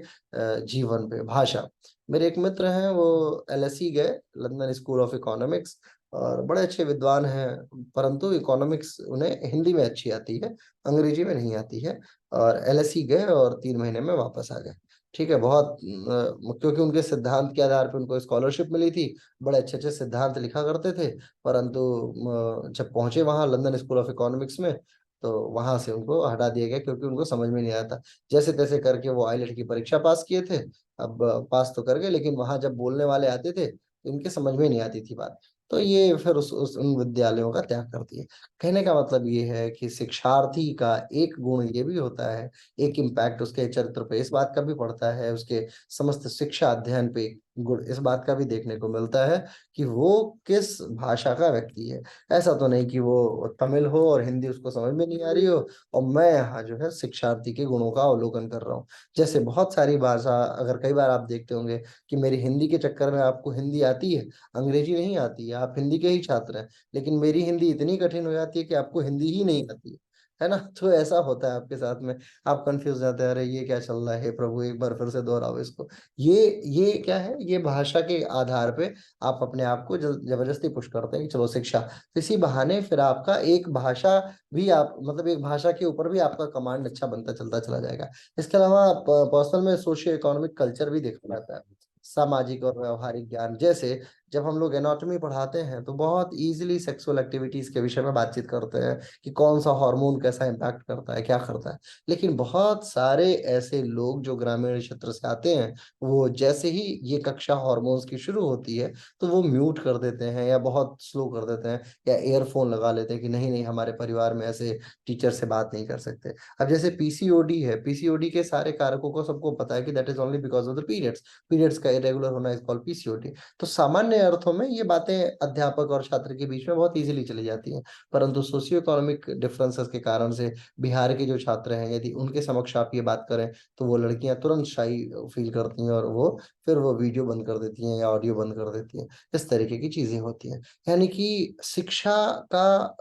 जीवन पे। भाषा, मेरे एक मित्र हैं, वो एलएसई गए, लंदन स्कूल ऑफ इकोनॉमिक्स, और बड़े अच्छे विद्वान हैं, परंतु इकोनॉमिक्स उन्हें हिंदी में अच्छी आती है, अंग्रेजी में नहीं आती है। और एलएसई गए और 3 महीने में वापस आ गए। ठीक है? बहुत क्योंकि उनके सिद्धांत के आधार पर उनको स्कॉलरशिप मिली थी, बड़े अच्छे अच्छे सिद्धांत लिखा करते थे। परंतु जब पहुंचे वहां लंदन स्कूल ऑफ इकोनॉमिक्स में, तो वहां से उनको हटा दिया गया, क्योंकि उनको समझ में नहीं आया था। जैसे तैसे करके वो आईलेट की परीक्षा पास किए थे, अब पास तो कर गए, लेकिन वहां जब बोलने वाले आते थे तो इनके समझ में नहीं आती थी बात। तो ये फिर उस उन विद्यालयों का त्याग कर दिए। कहने का मतलब ये है कि शिक्षार्थी का एक गुण ये भी होता है, एक इम्पैक्ट उसके चरित्र पे इस बात का भी पड़ता है, उसके समस्त शिक्षा अध्ययन पे गुण इस बात का भी देखने को मिलता है कि वो किस भाषा का व्यक्ति है। ऐसा तो नहीं कि वो तमिल हो और हिंदी उसको समझ में नहीं आ रही हो, और मैं यहाँ जो है शिक्षार्थी के गुणों का अवलोकन कर रहा हूँ। जैसे बहुत सारी भाषा, अगर कई बार आप देखते होंगे कि मेरी हिंदी के चक्कर में आपको हिंदी आती है, अंग्रेजी नहीं आती है, आप हिंदी के ही छात्र हैं, लेकिन मेरी हिंदी इतनी कठिन हो जाती है कि आपको हिंदी ही नहीं आती है। है ना। तो ऐसा होता है आपके साथ में, आप कंफ्यूज जाते हैं, अरे ये क्या चल रहा है प्रभु, एक बार फिर से दोहराओ इसको। ये क्या है, ये भाषा के आधार पे आप अपने आप को जबरदस्ती पुश करते हैं कि चलो शिक्षा, इसी बहाने फिर आपका एक भाषा भी, आप मतलब एक भाषा के ऊपर भी आपका कमांड अच्छा बनता चलता चला जाएगा। इसके अलावा पर्सनल में सोशियो इकोनॉमिक कल्चर भी देखा जाता है, सामाजिक और व्यवहारिक ज्ञान। जैसे जब हम लोग एनाटॉमी पढ़ाते हैं तो बहुत इजीली सेक्सुअल एक्टिविटीज के विषय में बातचीत करते हैं कि कौन सा हार्मोन कैसा इम्पैक्ट करता है, क्या करता है। लेकिन बहुत सारे ऐसे लोग जो ग्रामीण क्षेत्र से आते हैं, वो जैसे ही ये कक्षा हार्मोन्स की शुरू होती है तो वो म्यूट कर देते हैं या बहुत स्लो कर देते हैं या ईयरफोन लगा लेते हैं कि नहीं नहीं, हमारे परिवार में ऐसे टीचर से बात नहीं कर सकते। अब जैसे पीसीओडी है, पीसीओडी के सारे कारकों को सबको पता है कि that is only because of the periods, periods का इरेगुलर होना इज कॉल्ड पीसीओडी। तो सामान्य अर्थों में ये बातें अध्यापक और छात्र के बीच में बहुत इजीली चली जाती हैं, परंतु सोशियो इकोनॉमिक डिफरेंसेस के कारण से बिहार के जो छात्र हैं, यदि उनके समक्ष आप ये बात करें तो वो लड़कियां तुरंत शाई फील करती हैं और वो फिर वो वीडियो बंद कर देती हैं या ऑडियो बंद कर देती हैं। इस तरीके की चीजें होती हैं। यानी कि शिक्षा का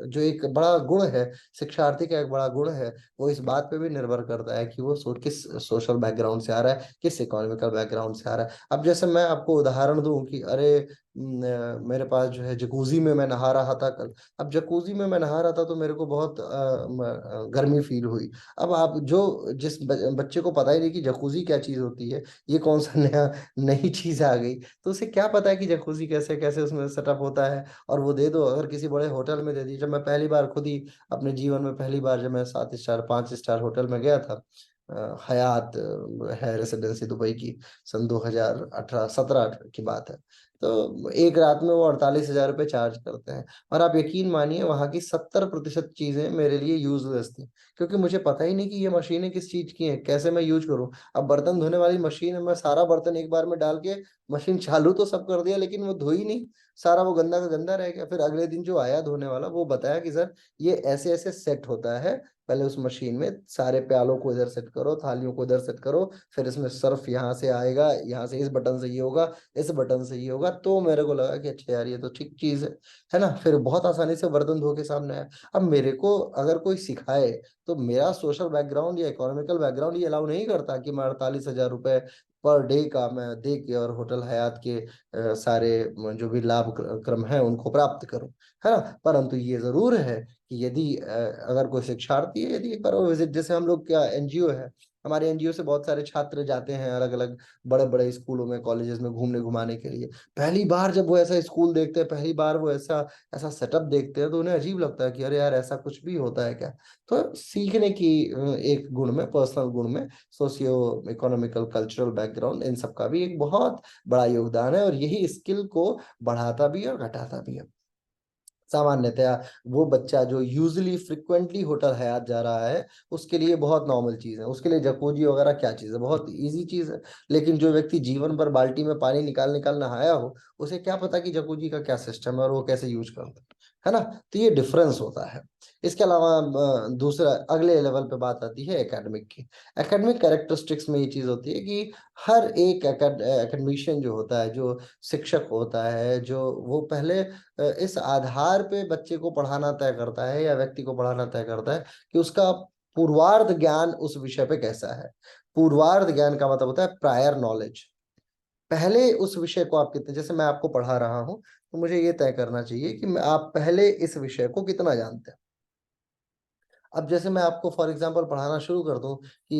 जो एक बड़ा गुण है, शिक्षार्थी का एक बड़ा गुण है, वो इस बात पे भी निर्भर करता है कि वो किस सोशल बैकग्राउंड से आ रहा है, किस इकोनॉमिकल बैकग्राउंड से आ रहा है। अब जैसे मैं आपको उदाहरण दूं कि अरे मेरे पास जो है जकूजी में मैं नहा रहा था कल। अब जकूजी में मैं नहा रहा था तो मेरे को बहुत गर्मी फील हुई। अब आप जो जिस बच्चे को पता ही नहीं कि जकूजी क्या चीज होती है, ये कौन सा नया नई चीज आ गई, तो उसे क्या पता है कि जकूजी कैसे कैसे उसमें सेटअप होता है। और वो दे दो अगर किसी बड़े होटल में दे दी। जब मैं पहली बार खुद ही अपने जीवन में पहली बार जब मैं 7 स्टार 5 स्टार होटल में गया था, हयात है रेसिडेंसी दुबई की, सन 2018-17 की बात है। तो एक रात में वो 48,000 रुपये चार्ज करते हैं। और आप यकीन मानिए वहाँ की 70% चीजें मेरे लिए यूजलेस थी, क्योंकि मुझे पता ही नहीं कि ये मशीनें किस चीज की हैं, कैसे मैं यूज करूँ। अब बर्तन धोने वाली मशीन है, मैं सारा बर्तन एक बार में डाल के मशीन चालू तो सब कर दिया, लेकिन वो धोई नहीं, सारा वो गंदा का गंदा रह गया। फिर अगले दिन जो आया धोने वाला, वो बताया कि सर ये ऐसे ऐसे सेट होता है, पहले उस मशीन में सारे प्यालों को इधर सेट करो, थालियों को इधर सेट करो, फिर इसमें सर्फ यहाँ से आएगा, यहाँ से इस बटन से ये होगा, इस बटन से ये होगा। तो मेरे को लगा कि अच्छा यार ये तो ठीक चीज है ना। फिर बहुत आसानी से बर्तन धो के सामने आया। अब मेरे को अगर कोई सिखाए, तो मेरा सोशल बैकग्राउंड या इकोनॉमिकल बैकग्राउंड ये अलाउ नहीं करता कि मैं 48,000 रुपए पर डे का मैं दे के और होटल हयात के सारे जो भी लाभ क्रम है उनको प्राप्त करूं, है ना। परंतु ये जरूर है कि यदि अगर कोई शिक्षार्थी है, यदि एक बार वो विजिट, जैसे हम लोग क्या एनजीओ है, हमारे एनजीओ से बहुत सारे छात्र जाते हैं अलग अलग बड़े बड़े स्कूलों में, कॉलेजेस में घूमने घुमाने के लिए। पहली बार जब वो ऐसा स्कूल देखते हैं, पहली बार वो ऐसा ऐसा सेटअप देखते हैं, तो उन्हें अजीब लगता है कि अरे यार ऐसा कुछ भी होता है क्या। तो सीखने की एक गुण में, पर्सनल गुण में, सोशियो इकोनॉमिकल कल्चरल बैकग्राउंड, इन सब का भी एक बहुत बड़ा योगदान है, और यही स्किल को बढ़ाता भी है और घटाता भी है। सामान्यतया वो बच्चा जो यूजली फ्रिक्वेंटली होटल हयात जा रहा है, उसके लिए बहुत नॉर्मल चीज है, उसके लिए जकूजी वगैरह क्या चीज है, बहुत इजी चीज है। लेकिन जो व्यक्ति जीवन भर बाल्टी में पानी निकाल निकाल नहाया हो, उसे क्या पता कि जकूजी का क्या सिस्टम है और वो कैसे यूज करता है ना। तो ये डिफरेंस होता है। इसके अलावा दूसरा अगले लेवल पे बात आती है एकेडमिक की। एकेडमिक कैरेक्टरिस्टिक्स में ये चीज होती है कि हर एक एकेडमिशियन जो होता है, जो शिक्षक होता है, जो वो पहले इस आधार पे बच्चे को पढ़ाना तय करता है या व्यक्ति को पढ़ाना तय करता है कि उसका पूर्वार्ध ज्ञान उस विषय पे कैसा है। पूर्वार्ध ज्ञान का मतलब होता है प्रायर नॉलेज। पहले उस विषय को आप कितने, जैसे मैं आपको पढ़ा रहा हूं, तो मुझे ये तय करना चाहिए कि आप पहले इस विषय को कितना जानते हैं। अब जैसे मैं आपको फॉर एग्जांपल पढ़ाना शुरू कर दूं कि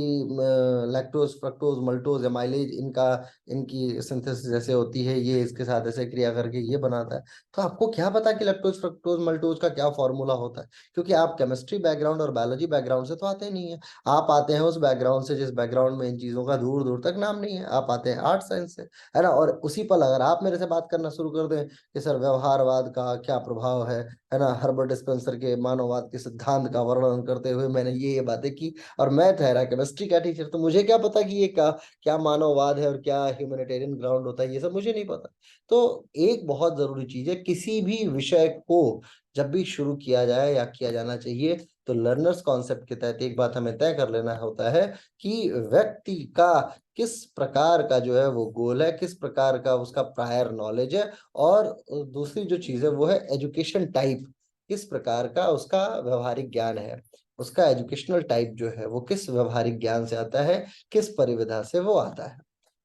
लैक्टोज फ्रक्टोज मल्टोज एमाइलेज इनका, इनकी सिंथेसिस जैसे होती है, ये इसके साथ ऐसे क्रिया करके ये बनाता है। तो आपको क्या पता कि लैक्टोज फ्रक्टोज मल्टोज का क्या फॉर्मूला होता है, क्योंकि आप केमिस्ट्री बैकग्राउंड और बायोलॉजी बैकग्राउंड से तो आते नहीं है। आप आते हैं उस बैकग्राउंड से जिस बैकग्राउंड में इन चीजों का दूर दूर तक नाम नहीं है, आप आते हैं आर्ट साइंस से, है ना। और उसी पल अगर आप मेरे से बात करना शुरू कर दें कि सर व्यवहारवाद का क्या प्रभाव है ना, हर्बर्ट स्पेंसर के मानववाद के सिद्धांत का वर्णन करते हुए मैंने ये बातें की, और मैं ठहरा केमिस्ट्री का टीचर, तो मुझे क्या पता कि ये क्या क्या मानववाद है और क्या ह्यूमैनिटेरियन ग्राउंड होता है, ये सब मुझे नहीं पता। तो एक बहुत जरूरी चीज है, किसी भी विषय को जब भी शुरू किया जाए या किया जाना चाहिए, तो लर्नर्स कॉन्सेप्ट के तहत एक बात हमें तय कर लेना होता है कि व्यक्ति का किस प्रकार का जो है वो गोल है, किस प्रकार का उसका प्रायर नॉलेज है, और दूसरी जो चीज है वो है एजुकेशन टाइप। किस प्रकार का उसका व्यवहारिक ज्ञान है, उसका एजुकेशनल टाइप जो है वो किस व्यवहारिक ज्ञान से आता है, किस परिविधा से वो आता है।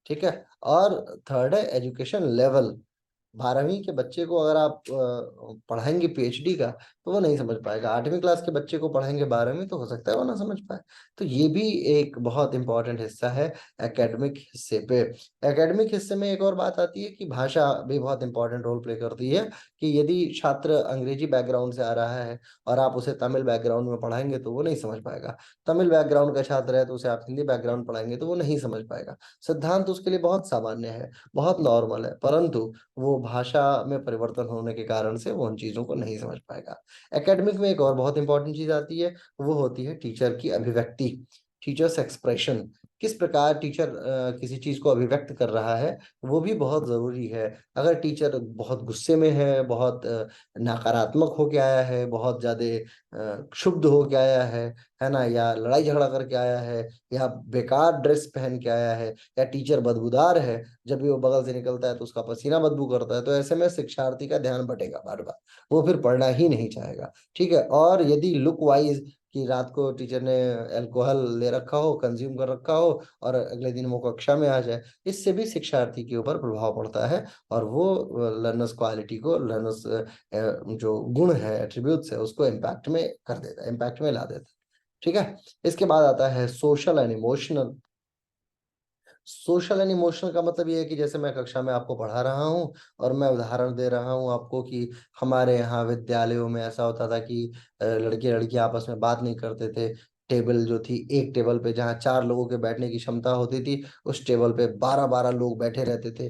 ठीक है। और थर्ड है एजुकेशन लेवल। 12वीं के बच्चे को अगर आप पढ़ाएंगे पीएचडी का तो वो नहीं समझ पाएगा, 8वीं क्लास के बच्चे को पढ़ाएंगे 12वीं तो हो सकता है वो ना समझ पाए। तो ये भी एक बहुत इंपॉर्टेंट हिस्सा है एकेडमिक हिस्से पे। एकेडमिक हिस्से में एक और बात आती है कि भाषा भी बहुत इंपॉर्टेंट रोल प्ले करती है, कि यदि छात्र अंग्रेजी बैकग्राउंड से आ रहा है और आप उसे तमिल बैकग्राउंड में पढ़ाएंगे तो वो नहीं समझ पाएगा। तमिल बैकग्राउंड का छात्र है तो उसे आप हिंदी बैकग्राउंड पढ़ाएंगे तो वो नहीं समझ पाएगा। सिद्धांत उसके लिए बहुत सामान्य है, बहुत नॉर्मल है, परंतु वो भाषा में परिवर्तन होने के कारण से वो उन चीजों को नहीं समझ पाएगा। एकेडमिक में एक और बहुत इंपॉर्टेंट चीज आती है, वो होती है टीचर की अभिव्यक्ति, टीचर्स एक्सप्रेशन। किस प्रकार टीचर किसी चीज को अभिव्यक्त कर रहा है वो भी बहुत जरूरी है। अगर टीचर बहुत गुस्से में है, बहुत नकारात्मक होके आया है, बहुत ज्यादा क्षुब्ध होके आया है ना, या लड़ाई झगड़ा करके आया है, या बेकार ड्रेस पहन के आया है, या टीचर बदबूदार है, जब भी वो बगल से निकलता है तो उसका पसीना बदबू करता है, तो ऐसे में शिक्षार्थी का ध्यान भटेगा बार बार, वो फिर पढ़ना ही नहीं चाहेगा। ठीक है। और यदि लुक वाइज कि रात को टीचर ने अल्कोहल ले रखा हो, कंज्यूम कर रखा हो, और अगले दिन वो कक्षा में आ जाए, इससे भी शिक्षार्थी के ऊपर प्रभाव पड़ता है, और वो लर्नर्स क्वालिटी को, लर्नर्स जो गुण है, एट्रीब्यूट्स है, उसको इम्पैक्ट में कर देता है, इम्पैक्ट में ला देता है। ठीक है। इसके बाद आता है social and emotional. Social and emotional का मतलब ये है कि जैसे मैं कक्षा में आपको पढ़ा रहा हूँ और मैं उदाहरण दे रहा हूँ आपको कि हमारे यहाँ विद्यालयों में ऐसा होता था कि लड़के लड़कियां आपस में बात नहीं करते थे। टेबल जो थी, एक टेबल पे जहाँ 4 लोगों के बैठने की क्षमता होती थी, उस टेबल पे 12-12 लोग बैठे रहते थे।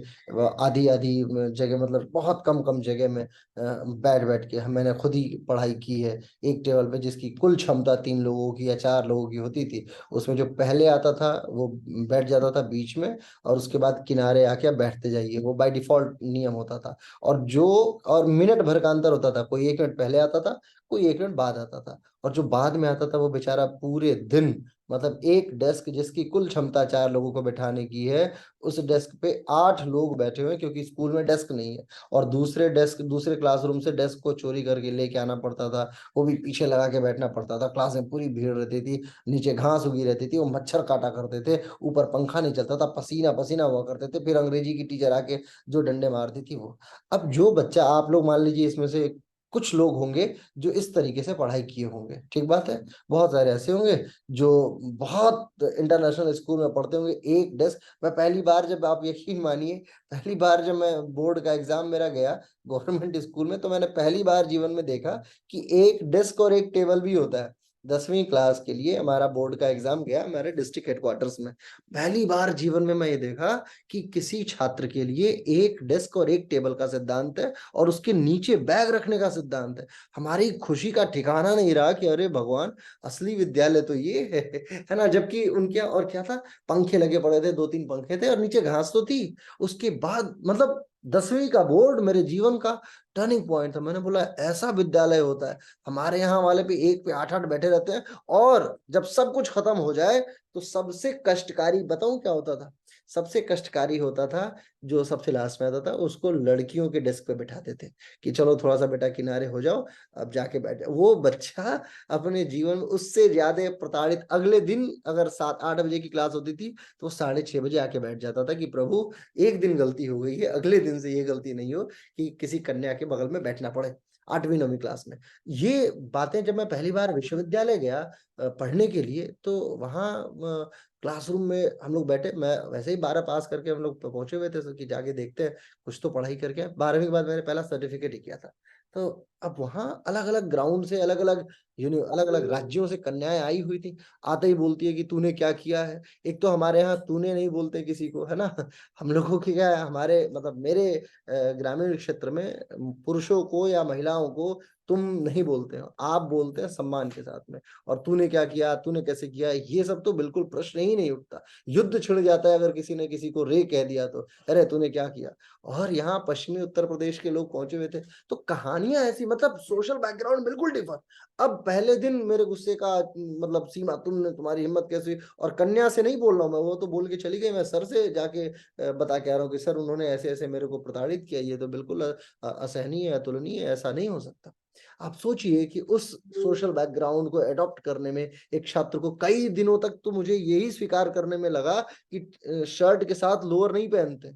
आधी आधी जगह, मतलब बहुत कम कम जगह में बैठ बैठ के मैंने खुद ही पढ़ाई की है। एक टेबल पे जिसकी कुल क्षमता 3 लोगों की या 4 लोगों की होती थी, उसमें जो पहले आता था वो बैठ जाता था बीच में, और उसके बाद किनारे आके आप बैठते जाइए, वो बाय डिफॉल्ट नियम होता था। और जो, और मिनट भर का अंतर होता था, कोई 1 मिनट पहले आता था, कोई 1 मिनट बाद आता था। और जो बाद में आता था वो बेचारा पूरे दिन, मतलब एक डेस्क जिसकी कुल क्षमता 4 लोगों को बैठाने की है, उस डेस्क पे 8 लोग बैठे हुए हैं, क्योंकि स्कूल में डेस्क नहीं है। और दूसरे डेस्क, दूसरे क्लासरूम से डेस्क को चोरी करके लेके आना पड़ता था, वो भी पीछे लगा के बैठना पड़ता था। क्लास में पूरी भीड़ रहती थी, नीचे घास उगी रहती थी, वो मच्छर काटा करते थे, ऊपर पंखा नहीं चलता था, पसीना पसीना हुआ करते थे, फिर अंग्रेजी की टीचर आके जो डंडे मारती थी वो। अब जो बच्चा, आप लोग मान लीजिए इसमें से कुछ लोग होंगे जो इस तरीके से पढ़ाई किए होंगे, ठीक बात है, बहुत सारे ऐसे होंगे जो बहुत इंटरनेशनल स्कूल में पढ़ते होंगे। एक डेस्क, मैं पहली बार जब, आप यकीन मानिए, पहली बार जब मैं बोर्ड का एग्जाम मेरा गया गवर्नमेंट स्कूल में, तो मैंने पहली बार जीवन में देखा कि एक डेस्क और एक टेबल भी होता है। 10वीं क्लास के लिए हमारा बोर्ड का एग्जाम गया हमारे डिस्ट्रिक्ट हेडक्वार्टर्स में। पहली बार जीवन में मैं ये देखा कि किसी छात्र के लिए एक डेस्क और एक टेबल का सिद्धांत है, और उसके नीचे बैग रखने का सिद्धांत है। हमारी खुशी का ठिकाना नहीं रहा कि अरे भगवान, असली विद्यालय तो ये है ना। जबकि उनके यहाँ और क्या था, पंखे लगे पड़े थे, 2-3 पंखे थे, और नीचे घास तो थी। उसके बाद मतलब 10वीं का बोर्ड मेरे जीवन का टर्निंग पॉइंट था। मैंने बोला ऐसा विद्यालय होता है। हमारे यहाँ वाले पे एक पे 8-8 बैठे रहते हैं, और जब सब कुछ खत्म हो जाए तो सबसे कष्टकारी बताऊं क्या होता था? सबसे कष्टकारी होता था, जो सबसे लास्ट में आता था उसको लड़कियों के डेस्क पे बैठाते थे, कि चलो थोड़ा सा बेटा किनारे हो जाओ, अब जाके बैठ जाओ। वो बच्चा अपने जीवन में उससे ज्यादा प्रताड़ित, अगले दिन अगर 7-8 बजे की क्लास होती थी तो 6:30 बजे आके बैठ जाता था कि प्रभु, एक दिन गलती हो गई है, अगले दिन से ये गलती नहीं हो कि किसी कन्या के बगल में बैठना पड़े 8वीं 9वीं क्लास में। ये बातें जब मैं पहली बार विश्वविद्यालय गया पढ़ने के लिए, तो वहाँ क्लासरूम में हम लोग बैठे, मैं वैसे ही 12 पास करके हम लोग पहुंचे हुए थे, तो कि जाके देखते हैं कुछ तो पढ़ाई करके आए। 12वीं के बाद मैंने पहला सर्टिफिकेट ही किया था। तो अब वहाँ अलग अलग ग्राउंड से, अलग अलग अलग अलग राज्यों से कन्याएं आई हुई थी। आते ही बोलती है कि तूने क्या किया है। एक तो हमारे यहाँ तूने नहीं बोलते किसी को, है ना। हम लोगों की क्या है, हमारे मतलब मेरे ग्रामीण क्षेत्र में पुरुषों को या महिलाओं को तुम नहीं बोलते हो, आप बोलते हैं सम्मान के साथ में। और तूने क्या किया, तूने कैसे किया, ये सब तो बिल्कुल प्रश्न ही नहीं उठता। युद्ध छिड़ जाता है अगर किसी ने किसी को रे कह दिया तो, अरे तूने क्या किया। और यहाँ पश्चिमी उत्तर प्रदेश के लोग पहुंचे हुए थे, तो कहानियां ऐसी, मतलब सोशल बैकग्राउंड बिल्कुल डिफर। अब पहले दिन मेरे गुस्से का मतलब सीमा, तुमने, तुम्हारी हिम्मत कैसे हुई। और कन्या से नहीं बोल रहा हूँ मैं, वो तो बोल के चली गई, मैं सर से जाके बता के आ रहा हूँ कि सर उन्होंने ऐसे ऐसे मेरे को प्रताड़ित किया, ये तो बिल्कुल असहनीय है, अतुलनीय है, ऐसा नहीं हो सकता। आप सोचिए कि उस सोशल बैकग्राउंड को अडॉप्ट करने में एक छात्र को कई दिनों तक तो मुझे यही स्वीकार करने में लगा कि शर्ट के साथ लोअर नहीं पहनते,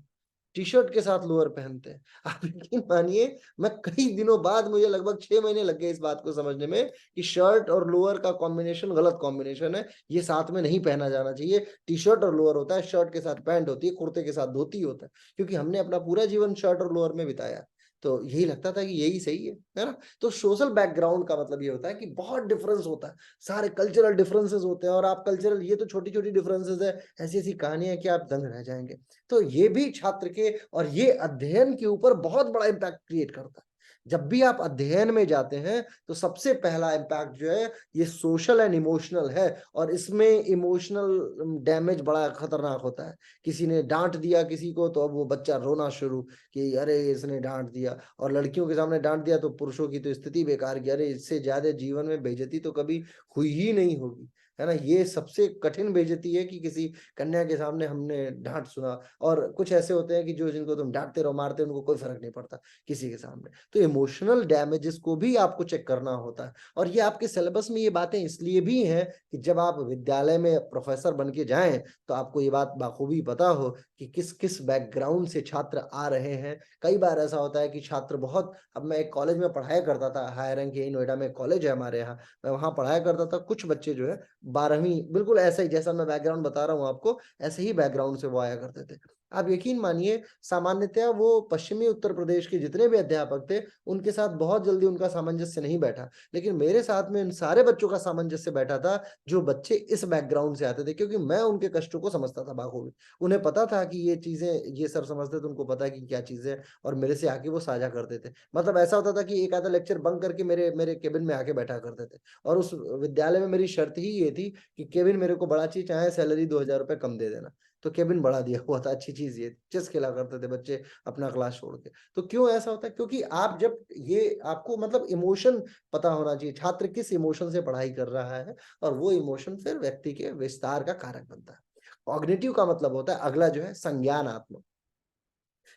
टी शर्ट के साथ लोअर पहनते हैं। आप यकीन मानिए, मैं कई दिनों बाद, मुझे लगभग 6 महीने लग गए इस बात को समझने में कि शर्ट और लोअर का कॉम्बिनेशन गलत कॉम्बिनेशन है, ये साथ में नहीं पहना जाना चाहिए। टी शर्ट और लोअर होता है, शर्ट के साथ पैंट होती है, कुर्ते के साथ धोती होता है, क्योंकि हमने अपना पूरा जीवन शर्ट और लोअर में बिताया। तो यही लगता था कि यही सही है ना? तो सोशल बैकग्राउंड का मतलब ये होता है कि बहुत डिफरेंस होता है, सारे कल्चरल डिफरेंसेस होते हैं, और आप कल्चरल, ये तो छोटी छोटी डिफरेंसेस है, ऐसी ऐसी कहानियां कि आप दंग रह जाएंगे। तो ये भी छात्र के और ये अध्ययन के ऊपर बहुत बड़ा इम्पैक्ट क्रिएट करता है। जब भी आप अध्ययन में जाते हैं तो सबसे पहला इम्पैक्ट जो है ये सोशल एंड इमोशनल है, और इसमें इमोशनल डैमेज बड़ा खतरनाक होता है। किसी ने डांट दिया किसी को तो अब वो बच्चा रोना शुरू कि अरे इसने डांट दिया, और लड़कियों के सामने डांट दिया तो पुरुषों की तो स्थिति बेकार की, अरे इससे ज्यादा जीवन में बेइज्जती तो कभी हुई ही नहीं होगी, है ना? ये सबसे कठिन बेइज्जती है कि किसी कन्या के सामने हमने डांट सुना। और कुछ ऐसे होते हैं कि जो, जिनको तुम डांटते रहो मारते हो, उनको कोई फर्क नहीं पड़ता किसी के सामने। तो इमोशनल डैमेजेस को भी आपको चेक करना होता है, और ये आपके सिलेबस में ये बातें इसलिए भी हैं कि जब आप विद्यालय में प्रोफेसर बन के जाएं तो आपको ये बात बाखूबी पता हो कि किस किस बैकग्राउंड से छात्र आ रहे हैं। कई बार ऐसा होता है कि छात्र बहुत, अब मैं एक कॉलेज में पढ़ाया करता था, हायर रैंक, यही नोएडा में कॉलेज है हमारे यहाँ, मैं वहाँ पढ़ाया करता था। कुछ बच्चे जो है 12वीं, बिल्कुल ऐसा ही जैसा मैं बैकग्राउंड बता रहा हूँ आपको, ऐसे ही बैकग्राउंड से वो आया करते थे। आप यकीन मानिए, सामान्यतया वो पश्चिमी उत्तर प्रदेश के जितने भी अध्यापक थे, उनके साथ बहुत जल्दी उनका सामंजस्य नहीं बैठा, लेकिन मेरे साथ में इन सारे बच्चों का सामंजस्य बैठा था जो बच्चे इस बैकग्राउंड से आते थे, क्योंकि मैं उनके कष्टों को समझता था बाखूबी। उन्हें पता था कि ये चीजें, ये सर समझते थे, उनको पता है कि क्या चीजें हैं, और मेरे से आके वो साझा करते थे। मतलब ऐसा होता था कि एक आधा लेक्चर बंक करके मेरे मेरे केबिन में आके बैठा करते थे, और उस विद्यालय में मेरी शर्त ही ये थी कि केबिन मेरे को बड़ा चाहिए, चाहे सैलरी 2,000 रुपये कम दे देना। तो केबिन बढ़ा दिया हुआ था, अच्छी चीज ये, चेस खेला करते थे बच्चे अपना क्लास छोड़ के। तो क्यों ऐसा होता है? क्योंकि आप जब, ये आपको मतलब इमोशन पता होना चाहिए, छात्र किस इमोशन से पढ़ाई कर रहा है, और वो इमोशन फिर व्यक्ति के विस्तार का कारक बनता है। कॉग्निटिव का मतलब होता है अगला जो है संज्ञानात्मक।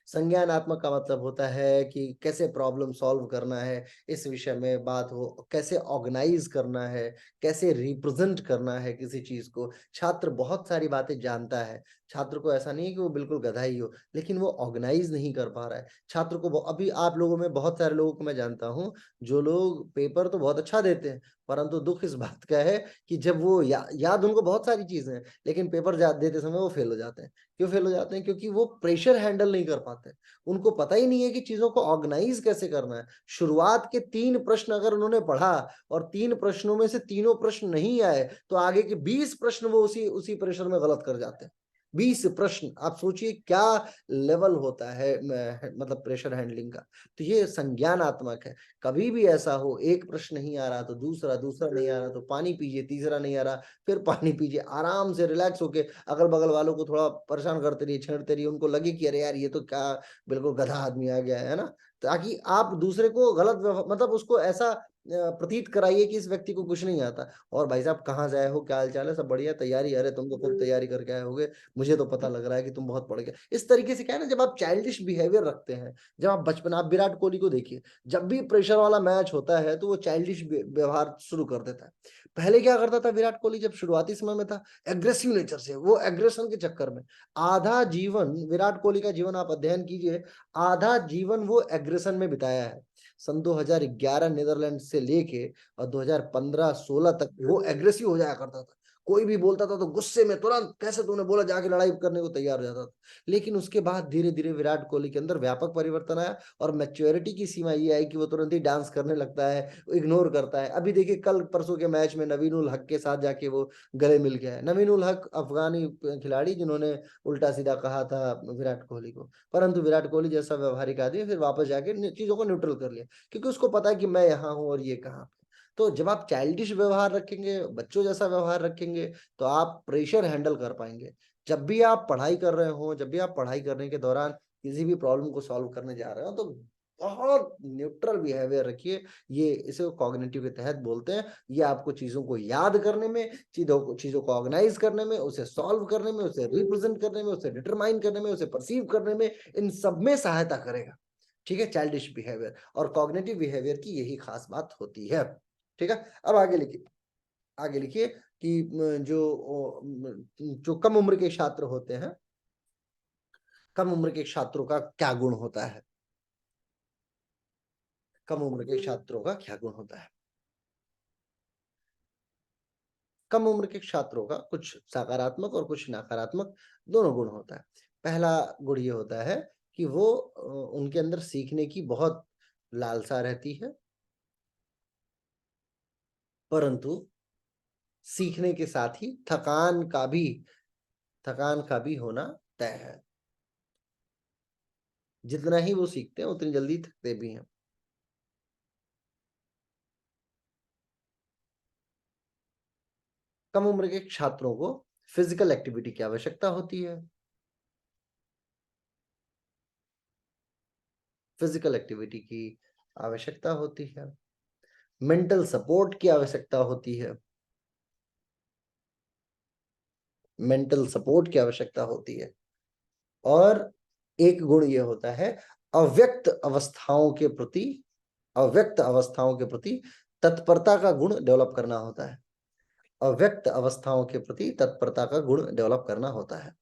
संज्ञानात्मक का मतलब होता है कि कैसे प्रॉब्लम सॉल्व करना है, इस विषय में बात हो, कैसे ऑर्गेनाइज करना है, कैसे रिप्रेजेंट करना है किसी चीज को। छात्र बहुत सारी बातें जानता है, छात्र को ऐसा नहीं है कि वो बिल्कुल गधा ही हो, लेकिन वो ऑर्गेनाइज नहीं कर पा रहा है। छात्र को अभी आप लोगों में बहुत सारे लोगों को मैं जानता हूँ जो लोग पेपर तो बहुत अच्छा देते हैं, परंतु दुख इस बात का है कि जब वो याद उनको बहुत सारी चीजें हैं, लेकिन पेपर देते समय वो फेल हो जाते हैं। क्यों फेल हो जाते हैं? क्योंकि वो प्रेशर हैंडल नहीं कर पाते। उनको पता ही नहीं है कि चीजों को ऑर्गेनाइज कैसे करना है। शुरुआत के 3 प्रश्न अगर उन्होंने पढ़ा और 3 प्रश्नों में से तीनों प्रश्न नहीं आए, तो आगे के 20 प्रश्न वो उसी उसी प्रेशर में गलत कर जाते हैं। 20 प्रश्न, आप सोचिए क्या लेवल होता है मतलब प्रेशर हैंडलिंग का। तो ये संज्ञानात्मक है। कभी भी ऐसा हो, एक प्रश्न नहीं आ रहा तो दूसरा, दूसरा नहीं आ रहा तो पानी पीजिए, तीसरा नहीं आ रहा फिर पानी पीजिए, आराम से रिलैक्स होके अगल बगल वालों को थोड़ा परेशान करते रहिए, छेड़ते रहिए, उनको लगे कि अरे यार ये तो क्या बिल्कुल गधा आदमी आ गया है ना? ताकि आप दूसरे को गलत मतलब उसको ऐसा प्रतीत कराइए कि इस व्यक्ति को कुछ नहीं आता। और भाई साहब कहाँ से आए हो, क्या हाल चाल है, सब बढ़िया, तैयारी, अरे तुम तो खूब तैयारी करके आए होगे, मुझे तो पता लग रहा है कि तुम बहुत पढ़ गए। इस तरीके से क्या है ना, जब आप चाइल्डिश बिहेवियर रखते हैं, जब आप बचपन, आप विराट कोहली को देखिए, जब भी प्रेशर वाला मैच होता है तो वो चाइल्डिश व्यवहार शुरू कर देता है। पहले क्या करता था विराट कोहली जब शुरुआती समय में था? एग्रेसिव नेचर से, वो एग्रेशन के चक्कर में आधा जीवन, विराट कोहली का जीवन आप अध्ययन कीजिए, आधा जीवन वो एग्रेशन में बिताया है। सन 2011 नीदरलैंड से लेके और 2015-16 तक वो एग्रेसिव हो जाया करता था। कोई भी बोलता था तो गुस्से में तुरंत, कैसे तूने बोला, जाके लड़ाई करने को तैयार हो जाता था। लेकिन उसके बाद धीरे धीरे विराट कोहली के अंदर व्यापक परिवर्तन आया, और मैच्योरिटी की सीमा ये आई कि वो तुरंत ही डांस करने लगता है, इग्नोर करता है। अभी देखिए कल परसों के मैच में नवीन उल हक के साथ जाके वो गले मिल गया है। नवीन उल हक अफगानी खिलाड़ी जिन्होंने उल्टा सीधा कहा था विराट कोहली को, परंतु विराट कोहली जैसा व्यवहारिक आदमी फिर वापस जाके चीजों को न्यूट्रल कर लिया, क्योंकि उसको पता है कि मैं यहाँ हूँ और ये कहाँ पे। तो जब आप चाइल्डिश व्यवहार रखेंगे, बच्चों जैसा व्यवहार रखेंगे, तो आप प्रेशर हैंडल कर पाएंगे। जब भी आप पढ़ाई कर रहे हो, जब भी आप पढ़ाई करने के दौरान किसी भी प्रॉब्लम को सॉल्व करने जा रहे हो, तो बहुत न्यूट्रल बिहेवियर रखिए। ये इसे कॉग्निटिव के तहत बोलते हैं। ये आपको चीजों को याद करने में, चीजों को ऑर्गेनाइज करने में, उसे सॉल्व करने में, उसे रिप्रेजेंट करने में, उसे डिटरमाइन करने में, उसे परसीव करने में, इन सब में सहायता करेगा। ठीक है, चाइल्डिश बिहेवियर। और कॉग्निटिव बिहेवियर की यही खास बात होती है। ठीक है, अब आगे लिखिए, आगे लिखिए कि जो कम उम्र के छात्र होते हैं, कम उम्र के छात्रों का क्या गुण होता है, कम उम्र के छात्रों का क्या गुण होता है। कम उम्र के छात्रों का कुछ सकारात्मक और कुछ नकारात्मक दोनों गुण होता है। पहला गुण ये होता है कि वो उनके अंदर सीखने की बहुत लालसा रहती है, परंतु सीखने के साथ ही थकान का भी होना तय है। जितना ही वो सीखते हैं उतनी जल्दी थकते भी हैं। कम उम्र के छात्रों को फिजिकल एक्टिविटी की आवश्यकता होती है, फिजिकल एक्टिविटी की आवश्यकता होती है, मेंटल सपोर्ट की आवश्यकता होती है, मेंटल सपोर्ट की आवश्यकता होती है। और एक गुण ये होता है, अव्यक्त अवस्थाओं के प्रति अव्यक्त अवस्थाओं के प्रति तत्परता का गुण डेवलप करना होता है। अव्यक्त अवस्थाओं के प्रति तत्परता का गुण डेवलप करना होता है।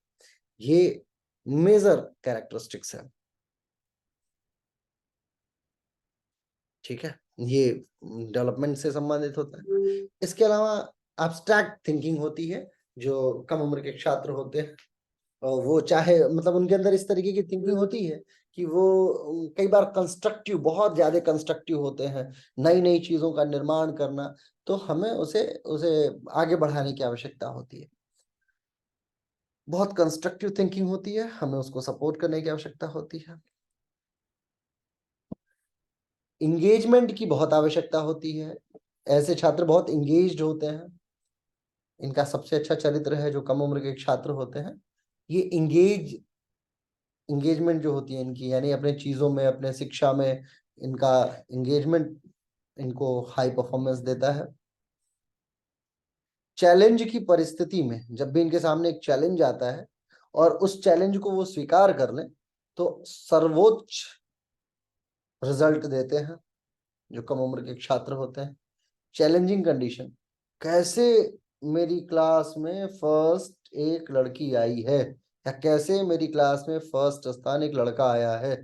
ये मेजर कैरेक्टरिस्टिक्स है। ठीक है, ये डेवलपमेंट से संबंधित होता है। इसके अलावा एब्स्ट्रैक्ट थिंकिंग होती है। जो कम उम्र के छात्र होते हैं और वो चाहे मतलब उनके अंदर इस तरीके की थिंकिंग होती है कि वो कई बार कंस्ट्रक्टिव, बहुत ज्यादा कंस्ट्रक्टिव होते हैं, नई नई चीजों का निर्माण करना। तो हमें उसे उसे आगे बढ़ाने की आवश्यकता होती है। बहुत कंस्ट्रक्टिव थिंकिंग होती है, हमें उसको सपोर्ट करने की आवश्यकता होती है। इंगेजमेंट की बहुत आवश्यकता होती है। ऐसे छात्र बहुत इंगेज्ड होते हैं। इनका सबसे अच्छा चरित्र है जो कम उम्र के छात्र होते हैं, ये इंगेजमेंट जो होती है इनकी, यानी अपने चीजों में, अपने शिक्षा में इनका इंगेजमेंट इनको हाई परफॉर्मेंस देता है। चैलेंज की परिस्थिति में जब भी इनके सामने एक चैलेंज आता है और उस चैलेंज को वो स्वीकार कर लें तो सर्वोच्च रिजल्ट देते हैं जो कम उम्र के छात्र होते हैं। चैलेंजिंग कंडीशन, कैसे मेरी क्लास में फर्स्ट एक लड़की आई है, या कैसे मेरी क्लास में फर्स्ट स्थान एक लड़का आया है,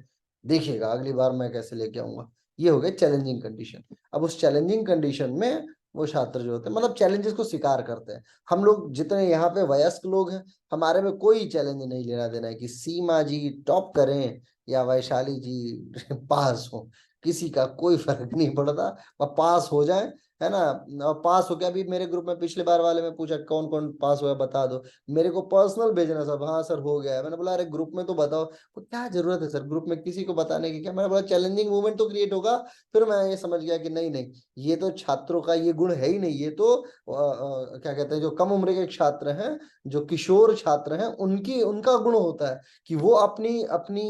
देखिएगा अगली बार मैं कैसे लेके आऊंगा। ये हो गया चैलेंजिंग कंडीशन। अब उस चैलेंजिंग कंडीशन में वो छात्र जो होते हैं मतलब चैलेंजेस को स्वीकार करते हैं। हम लोग जितने यहाँ पे वयस्क लोग हैं, हमारे में कोई चैलेंज नहीं लेना देना है कि सीमा जी टॉप करें या वैशाली जी पास हो, किसी का कोई फर्क नहीं पड़ता, वह पास हो जाए, है ना। और पास हो गया, अभी मेरे ग्रुप में पिछले बार वाले में पूछा कौन कौन पास हुआ बता दो, मेरे को पर्सनल भेजना सब, हाँ सर हो गया है। मैंने बोला अरे ग्रुप में तो बताओ, तो क्या जरूरत है सर ग्रुप में किसी को बताने की, क्या। मैंने बोला चैलेंजिंग मूवमेंट तो क्रिएट होगा। फिर मैं ये समझ गया कि नहीं नहीं, ये तो छात्रों का ये गुण है ही नहीं, ये तो क्या कहते हैं, जो कम उम्र के छात्र हैं, जो किशोर छात्र हैं, उनकी उनका गुण होता है कि वो अपनी अपनी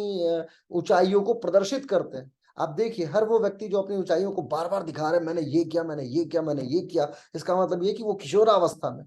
ऊंचाइयों को प्रदर्शित करते हैं। आप देखिए हर वो व्यक्ति जो अपनी ऊंचाइयों को बार बार दिखा रहा है, मैंने ये किया, मैंने ये किया, मैंने ये किया, इसका मतलब ये कि वो किशोरावस्था में।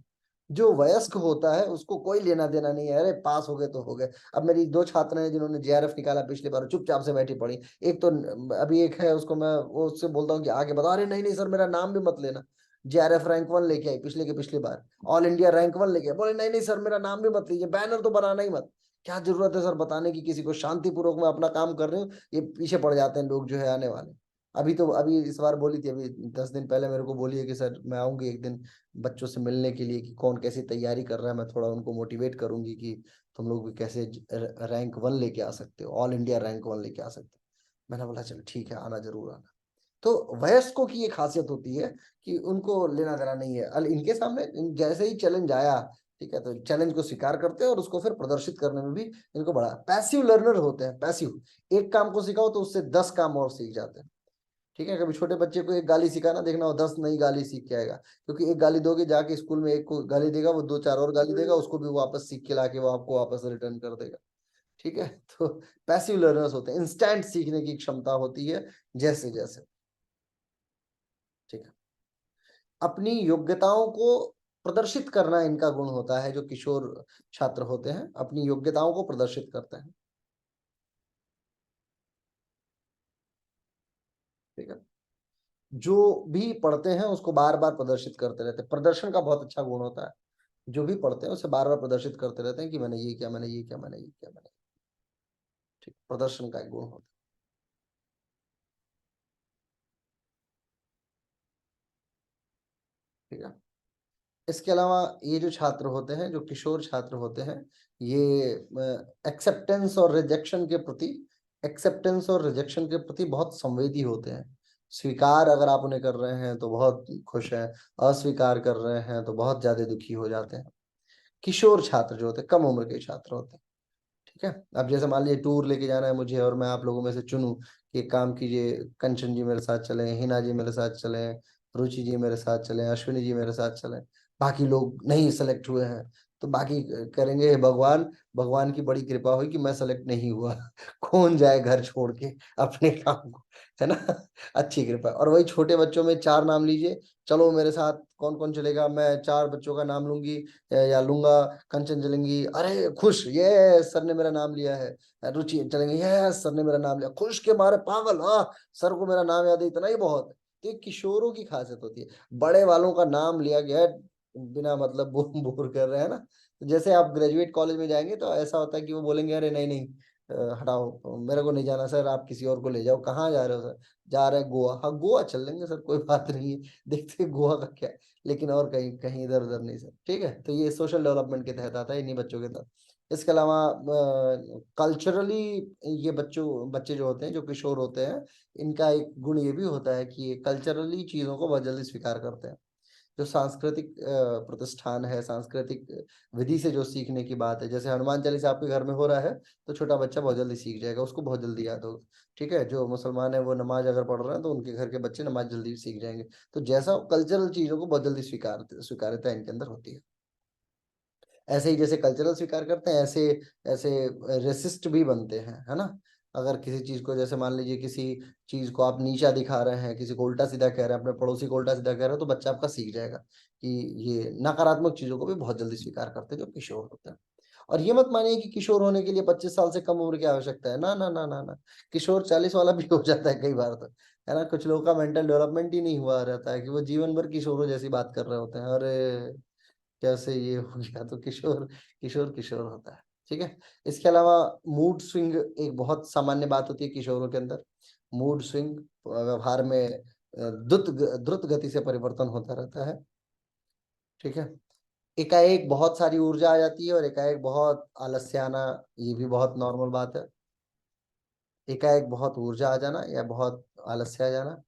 जो वयस्क होता है उसको कोई लेना देना नहीं है, अरे पास हो गए तो हो गए। अब मेरी दो छात्र हैं जिन्होंने जेआरएफ निकाला पिछली बार, चुपचाप से बैठी पड़ी। एक तो अभी एक है, उसको मैं वो उससे बोलता हूँ कि आगे बताओ, अरे नहीं नहीं सर मेरा नाम भी मत लेना। जेआरएफ रैंक 1 लेके आई पिछले के पिछली बार, ऑल इंडिया रैंक 1 लेके आई, बोले नहीं नहीं सर मेरा नाम भी मत लीजिए, बैनर तो बनाना ही मत। क्या जरूरत है सर बताने की किसी को, शांतिपूर्वक मैं अपना काम कर रही हूँ, ये पीछे पड़ जाते हैं लोग जो है आने वाले। अभी इस बार बोली थी, अभी 10 दिन पहले मेरे को बोली है कि सर मैं आऊंगी एक दिन बच्चों से मिलने के लिए कि कौन कैसी तैयारी कर रहा है, मैं थोड़ा उनको मोटिवेट करूंगी कि तुम लोग भी कैसे रैंक 1 लेके आ सकते हो, ऑल इंडिया रैंक 1 लेके आ सकते हो। मैंने बोला चलो ठीक है, आना जरूर आना। तो वयस्कों की एक खासियत होती है कि उनको लेना देना नहीं है, इनके सामने जैसे ही चैलेंज आया, ठीक है, तो चैलेंज को स्वीकार करते हैं और उसको फिर प्रदर्शित करने में भी इनको बड़ा पैसिव लर्नर होते हैं। पैसिव, एक काम को सिखाओ तो उससे 10 काम और सीख जाते हैं। ठीक है, कभी छोटे बच्चे को एक गाली सिखाना, देखना वो 10 नई गाली सीख के आएगा, क्योंकि एक गाली दोगे जाके स्कूल में, एक को गाली देगा वो दो चार और गाली देगा, उसको भी वापस सीख के लाके वो आपको वापस रिटर्न कर देगा। ठीक है, तो पैसिव लर्नर्स होते हैं, इंस्टेंट सीखने की क्षमता होती है जैसे जैसे। ठीक है, अपनी योग्यताओं को प्रदर्शित करना इनका गुण होता है। जो किशोर छात्र होते हैं अपनी योग्यताओं को प्रदर्शित करते हैं। जो भी पढ़ते हैं उसको बार बार प्रदर्शित करते रहते हैं। प्रदर्शन का बहुत अच्छा गुण होता है, जो भी पढ़ते हैं उसे बार बार प्रदर्शित करते रहते हैं कि मैंने ये किया, मैंने ये किया, मैंने ये किया, मैंने। ठीक, प्रदर्शन का एक गुण होता है। ठीक है, इसके अलावा ये जो छात्र होते हैं, जो किशोर छात्र होते हैं, ये एक्सेप्टेंस और रिजेक्शन के प्रति बहुत संवेदी होते हैं। स्वीकार अगर आप उन्हें कर रहे हैं तो बहुत खुश हैं, अस्वीकार कर रहे हैं तो बहुत ज्यादा दुखी हो जाते हैं। किशोर छात्र जो होते हैं, कम उम्र के छात्र होते हैं। ठीक है, अब जैसे मान लीजिए टूर लेके जाना है मुझे और मैं आप लोगों में से चुनूं कि एक काम कीजिए, कंचन जी मेरे साथ चलें, हिना जी मेरे साथ चलें, रुचि जी मेरे साथ चलें, अश्विनी जी मेरे साथ चलें, बाकी लोग नहीं सेलेक्ट हुए हैं, तो बाकी करेंगे, "हे भगवान, भगवान की बड़ी कृपा हुई कि मैं सेलेक्ट नहीं हुआ।" कौन जाए घर छोड़ के अपने काम को, है ना? अच्छी कृपा। और वही छोटे बच्चों में चार नाम लीजिए, चलो मेरे साथ कौन कौन चलेगा, मैं चार बच्चों का नाम लूंगी या लूंगा। कंचन चलेंगी, अरे खुश, ये सर ने मेरा नाम लिया है। रुचि चलेंगे, ये सर ने मेरा नाम लिया, खुश के मारे पागल, हाँ सर को मेरा नाम याद है, इतना ही बहुत है। तो ये किशोरों की खासियत होती है। बड़े वालों का नाम लिया गया है बिना मतलब बोर कर रहे हैं ना। तो जैसे आप ग्रेजुएट कॉलेज में जाएंगे तो ऐसा होता है कि वो बोलेंगे, अरे नहीं नहीं, हटाओ, मेरे को नहीं जाना सर, आप किसी और को ले जाओ। कहाँ जा रहे हो सर? जा रहे हैं गोवा। हाँ गोवा चल लेंगे सर, कोई बात नहीं है, देखते हैं गोवा का क्या है। लेकिन और कहीं कहीं इधर उधर नहीं सर। ठीक है, तो ये सोशल डेवलपमेंट के तहत आता है, इन्हीं बच्चों के तहत। इसके अलावा कल्चरली ये बच्चे जो होते हैं, जो किशोर होते हैं, इनका एक गुण ये भी होता है कि ये कल्चरली चीजों को बहुत जल्दी स्वीकार करते हैं। जो सांस्कृतिक प्रतिष्ठान है, सांस्कृतिक विधि से जो सीखने की बात है, जैसे हनुमान चालीसा आपके घर में हो रहा है तो छोटा बच्चा बहुत जल्दी सीख जाएगा, उसको बहुत जल्दी याद होगा। ठीक है, जो मुसलमान है वो नमाज अगर पढ़ रहे हैं तो उनके घर के बच्चे नमाज जल्दी सीख जाएंगे। तो जैसा कल्चरल चीजों को बहुत जल्दी स्वीकार्यता इनके अंदर होती है। ऐसे ही जैसे कल्चरल स्वीकार करते हैं, ऐसे ऐसे रेसिस्ट भी बनते हैं, है ना? अगर किसी चीज को, जैसे मान लीजिए किसी चीज को आप नीचा दिखा रहे हैं, किसी को उल्टा सीधा कह रहे हैं, अपने पड़ोसी को उल्टा सीधा कह रहे हैं, तो बच्चा आपका सीख जाएगा कि ये नकारात्मक चीजों को भी बहुत जल्दी स्वीकार करते हैं जो किशोर होते हैं। और ये मत मानिए कि किशोर होने के लिए 25 साल से कम उम्र की आवश्यकता है, ना ना ना ना ना। किशोर 40 वाला भी हो जाता है कई बार तो, है ना? कुछ लोगों का मेंटल डेवलपमेंट ही नहीं हुआ रहता है कि वो जीवन भर किशोरों जैसी बात कर रहे होते हैं। अरे कैसे ये हो गया? तो किशोर किशोर किशोर होता है। ठीक है, इसके अलावा मूड स्विंग एक बहुत सामान्य बात होती है किशोरों के अंदर। मूड स्विंग व्यवहार में द्रुत गति से परिवर्तन होता रहता है। ठीक है, एकाएक बहुत सारी ऊर्जा आ जाती है और एकाएक बहुत आलस्य आना, ये भी बहुत नॉर्मल बात है। एकाएक बहुत ऊर्जा आ जाना या बहुत आलस्य आ जाना।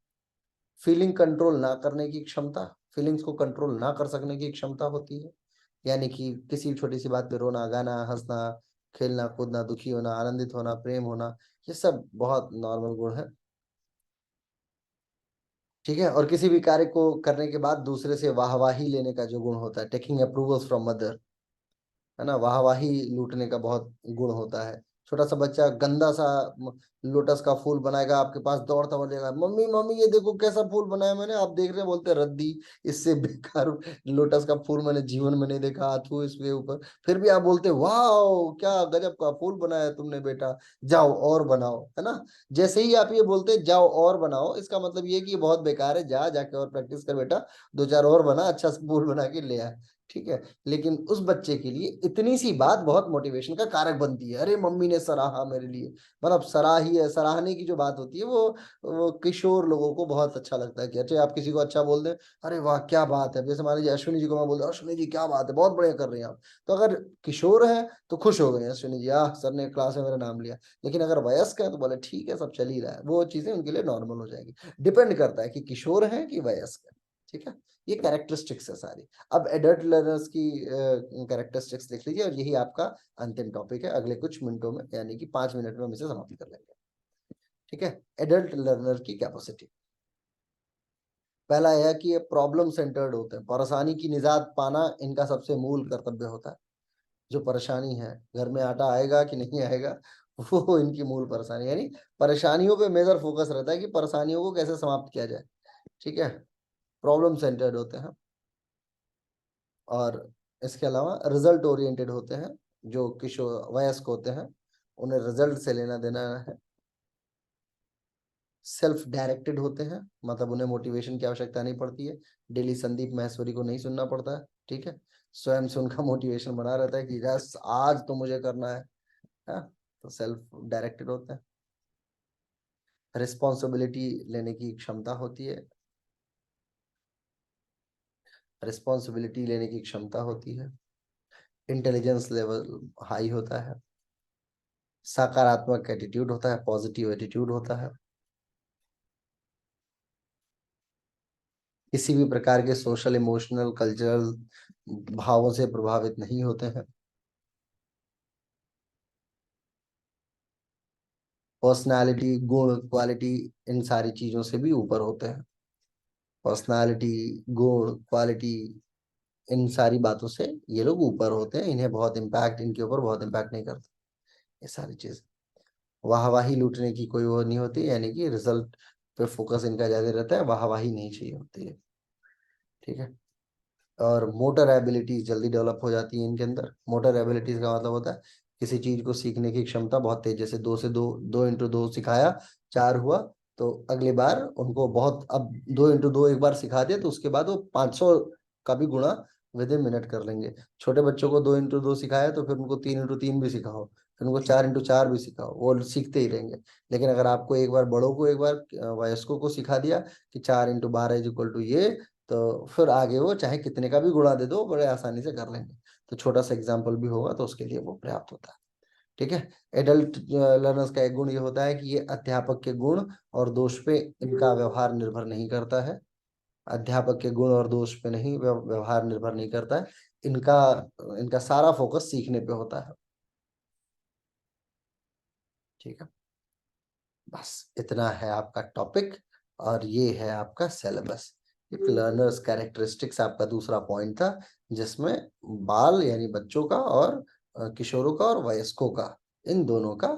फीलिंग कंट्रोल ना करने की क्षमता, फीलिंग्स को कंट्रोल ना कर सकने की क्षमता होती है। यानी कि किसी छोटी सी बात पे रोना, गाना, हंसना, खेलना कूदना, दुखी होना, आनंदित होना, प्रेम होना, ये सब बहुत नॉर्मल गुण है। ठीक है, और किसी भी कार्य को करने के बाद दूसरे से वाहवाही लेने का जो गुण होता है, टेकिंग अप्रूवल्स फ्रॉम मदर, है ना? वाहवाही लूटने का बहुत गुण होता है। छोटा सा बच्चा गंदा सा लोटस का फूल बनाएगा, आपके पास दौड़ता हुआ जाएगा, मम्मी मम्मी ये देखो कैसा फूल बनाया मैंने, आप देख रहे हैं? बोलते हैं, रद्दी, इससे बेकार लोटस का फूल मैंने जीवन में नहीं देखा, हाथों इसके ऊपर। फिर भी आप बोलते हैं, वाह क्या गजब का फूल बनाया तुमने बेटा, जाओ और बनाओ, है ना? जैसे ही आप ये बोलते हैं जाओ और बनाओ, इसका मतलब ये कि ये बहुत बेकार है, जा जाके और प्रैक्टिस कर बेटा, दो चार और बना, अच्छा सा फूल बना के ले आ। ठीक है, लेकिन उस बच्चे के लिए इतनी सी बात बहुत मोटिवेशन का कारक बनती है। अरे मम्मी ने सराहा मेरे लिए, मतलब सराही है, सराहने की जो बात होती है वो किशोर लोगों को बहुत अच्छा लगता है कि अच्छा आप किसी को अच्छा बोल दें, अरे वाह क्या बात है। जैसे मान लीजिए अश्विनी जी को मैं बोल दूं, अश्विनी जी क्या बात है, बहुत बढ़िया कर रही हैं आप, तो अगर किशोर है तो खुश हो गए अश्विनी जी, सर ने क्लास में मेरा नाम लिया। लेकिन अगर वयस्क है तो बोले ठीक है, सब चल ही रहा है, वो चीजें उनके लिए नॉर्मल हो जाएगी। डिपेंड करता है कि किशोर है कि वयस्क है। ठीक है, ये कैरेक्टरिस्टिक्स है सारी। अब एडल्ट लर्नर्स की कैरेक्टरिस्टिक्स देख लीजिए, और यही आपका अंतिम टॉपिक है। अगले कुछ मिनटों में, यानी कि 5 मिनट में हम इसे समाप्त कर लेंगे। ठीक है, एडल्ट लर्नर की कैपेसिटी। पहला यह है कि ये प्रॉब्लम सेंटर्ड होते हैं, परेशानी की निजात पाना इनका सबसे मूल कर्तव्य होता है। जो परेशानी है, घर में आटा आएगा कि नहीं आएगा, वो इनकी मूल परेशानी, यानी परेशानियों पे मेजर फोकस रहता है कि परेशानियों को कैसे समाप्त किया जाए। ठीक है, प्रॉब्लम सेंटर्ड होते हैं। और इसके अलावा रिजल्ट ओरिएंटेड होते हैं। जो किशोर वयस्क होते हैं, उन्हें रिजल्ट से लेना देना है। सेल्फ डायरेक्टेड होते हैं, मतलब उन्हें मोटिवेशन की आवश्यकता नहीं पड़ती है, डेली संदीप माहेश्वरी को नहीं सुनना पड़ता है, ठीक है, स्वयं से उनका मोटिवेशन बना रहता है कि यस आज तो मुझे करना है, हाँ? तो सेल्फ डायरेक्टेड होते हैं। रिस्पॉन्सिबिलिटी लेने की क्षमता होती है, रिस्पॉन्सिबिलिटी लेने की क्षमता होती है। इंटेलिजेंस लेवल हाई होता है, सकारात्मक एटीट्यूड होता है, पॉजिटिव एटीट्यूड होता है, किसी भी प्रकार के सोशल इमोशनल कल्चरल भावों से प्रभावित नहीं होते हैं, पर्सनालिटी गुण क्वालिटी इन सारी चीजों से भी ऊपर होते हैं, पर्सनालिटी गुण क्वालिटी इन सारी बातों से ये लोग ऊपर होते हैं, इन्हें बहुत इम्पैक्ट, इनके ऊपर बहुत इम्पैक्ट नहीं करते ये सारी चीज। वाहवाही लूटने की कोई वो नहीं होती, यानी कि रिजल्ट पे फोकस इनका ज्यादा रहता है, वाहवाही नहीं चाहिए होती है, ठीक है। और मोटर एबिलिटीज जल्दी डेवलप हो जाती है इनके अंदर। मोटर एबिलिटीज का मतलब होता है किसी चीज को सीखने की क्षमता बहुत तेज, जैसे दो से दो, 2 इंटू 2 सिखाया, 4 हुआ, तो अगली बार उनको बहुत, अब 2 इंटू 2 एक बार सिखा दिया तो उसके बाद वो 500 का भी गुणा विद इन मिनट कर लेंगे। छोटे बच्चों को 2 इंटू 2 सिखाया तो फिर उनको 3 इंटू 3 भी सिखाओ, फिर उनको 4 इंटू 4 भी सिखाओ, वो सीखते ही रहेंगे। लेकिन अगर आपको एक बार बड़ों को, एक बार वयस्कों को सिखा दिया कि 4 इंटू 12 इज इक्वल टू ये, तो फिर आगे वो चाहे कितने का भी गुणा दे दो बड़े आसानी से कर लेंगे। तो छोटा सा एग्जाम्पल भी होगा तो उसके लिए वो पर्याप्त होता है, ठीक है। एडल्ट लर्नर्स का एक गुण ये होता है कि ये अध्यापक के गुण और दोष पे इनका व्यवहार निर्भर नहीं करता है, अध्यापक के गुण और दोष पे नहीं व्यवहार निर्भर नहीं करता है, इनका इनका सारा फोकस सीखने पे होता है, ठीक है। बस इतना है आपका टॉपिक और ये है आपका सिलेबस। एक लर्नर्स कैरेक्टरिस्टिक्स आपका दूसरा पॉइंट था, जिसमें बाल यानी बच्चों का और किशोरों का और वयस्कों का, इन दोनों का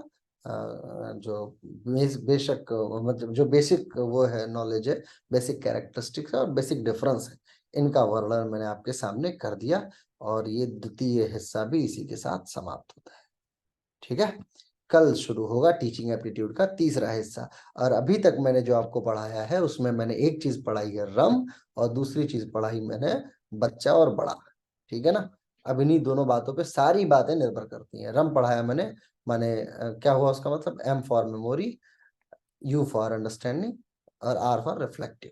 जो बेशक मतलब जो बेसिक वो है नॉलेज है, बेसिक कैरेक्टरिस्टिक्स है और बेसिक डिफरेंस है, इनका वर्णन मैंने आपके सामने कर दिया और ये द्वितीय हिस्सा भी इसी के साथ समाप्त होता है, ठीक है। कल शुरू होगा टीचिंग एप्टीट्यूड का तीसरा हिस्सा। और अभी तक मैंने जो आपको पढ़ाया है उसमें मैंने एक चीज पढ़ाई है रम, और दूसरी चीज पढ़ाई मैंने बच्चा और बड़ा, ठीक है ना। अब इन्हीं दोनों बातों पे सारी बातें निर्भर करती हैं। रम पढ़ाया मैंने, माने क्या हुआ उसका मतलब, M for memory, U for understanding और आर फॉर रिफ्लेक्टिव,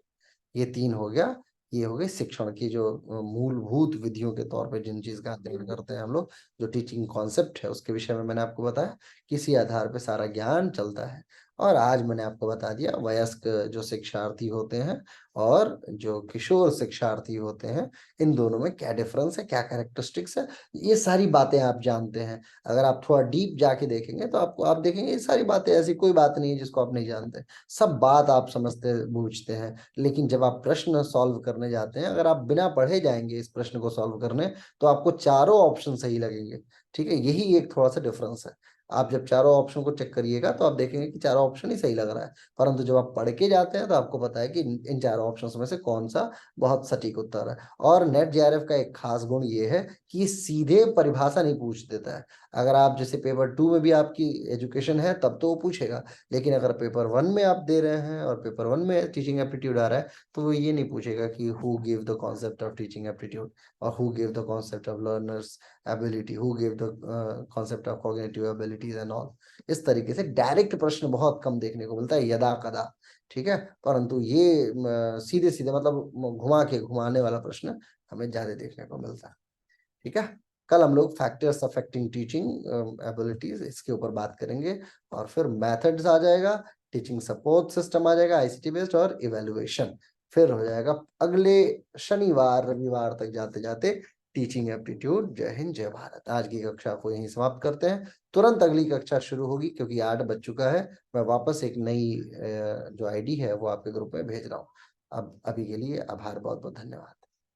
ये 3 हो गया। ये हो गई शिक्षण की जो मूलभूत विधियों के तौर पे जिन चीज का अध्ययन करते हैं हम लोग, जो टीचिंग कॉन्सेप्ट है उसके विषय में मैंने आपको बताया, किसी आधार पे सारा ज्ञान चलता है। और आज मैंने आपको बता दिया वयस्क जो शिक्षार्थी होते हैं और जो किशोर शिक्षार्थी होते हैं, इन दोनों में क्या डिफरेंस है, क्या कैरेक्टरिस्टिक्स है, ये सारी बातें आप जानते हैं। अगर आप थोड़ा डीप जाके देखेंगे तो आपको, आप देखेंगे ये सारी बातें, ऐसी कोई बात नहीं है जिसको आप नहीं जानते, सब बात आप समझते बूझते हैं। लेकिन जब आप प्रश्न सॉल्व करने जाते हैं, अगर आप बिना पढ़े जाएंगे इस प्रश्न को सॉल्व करने, तो आपको चारों ऑप्शन सही लगेंगे, ठीक है। यही एक थोड़ा सा डिफरेंस है। आप जब चारों ऑप्शन को चेक करिएगा तो आप देखेंगे कि चारों ऑप्शन ही सही लग रहा है, परंतु जब आप पढ़ के जाते हैं तो आपको पता है कि इन चारों ऑप्शंस में से कौन सा बहुत सटीक उत्तर है। और नेट जेआरएफ का एक खास गुण ये है कि सीधे परिभाषा नहीं पूछ देता है। अगर आप जैसे पेपर 2 में भी आपकी एजुकेशन है तब तो वो पूछेगा, लेकिन अगर पेपर 1 में आप दे रहे हैं और पेपर 1 में टीचिंग एप्टीट्यूड आ रहा है, तो वो ये नहीं पूछेगा कि who give the concept of teaching aptitude और who give the concept of learners ability, who give the concept of cognitive abilities and all. इस तरीके से डायरेक्ट प्रश्न बहुत कम देखने को मिलता है, यदा कदा, ठीक है। परंतु ये सीधे सीधे मतलब घुमा के घुमाने वाला प्रश्न हमें ज्यादा देखने को मिलता है, ठीक है। कल हम लोग फैक्टर्स अफेक्टिंग टीचिंग एबिलिटीज इसके ऊपर बात करेंगे, और फिर मेथड्स आ जाएगा, टीचिंग सपोर्ट सिस्टम आ जाएगा आईसीटी बेस्ड, और इवेल्युएशन फिर हो जाएगा अगले शनिवार रविवार तक जाते जाते टीचिंग एप्टीट्यूड। जय हिंद जय भारत। आज की कक्षा को यहीं समाप्त करते हैं, तुरंत अगली कक्षा शुरू होगी क्योंकि 8 बज चुका है। मैं वापस एक नई जो आईडी है वो आपके ग्रुप में भेज रहा हूँ। अब अभी के लिए आभार, बहुत बहुत धन्यवाद।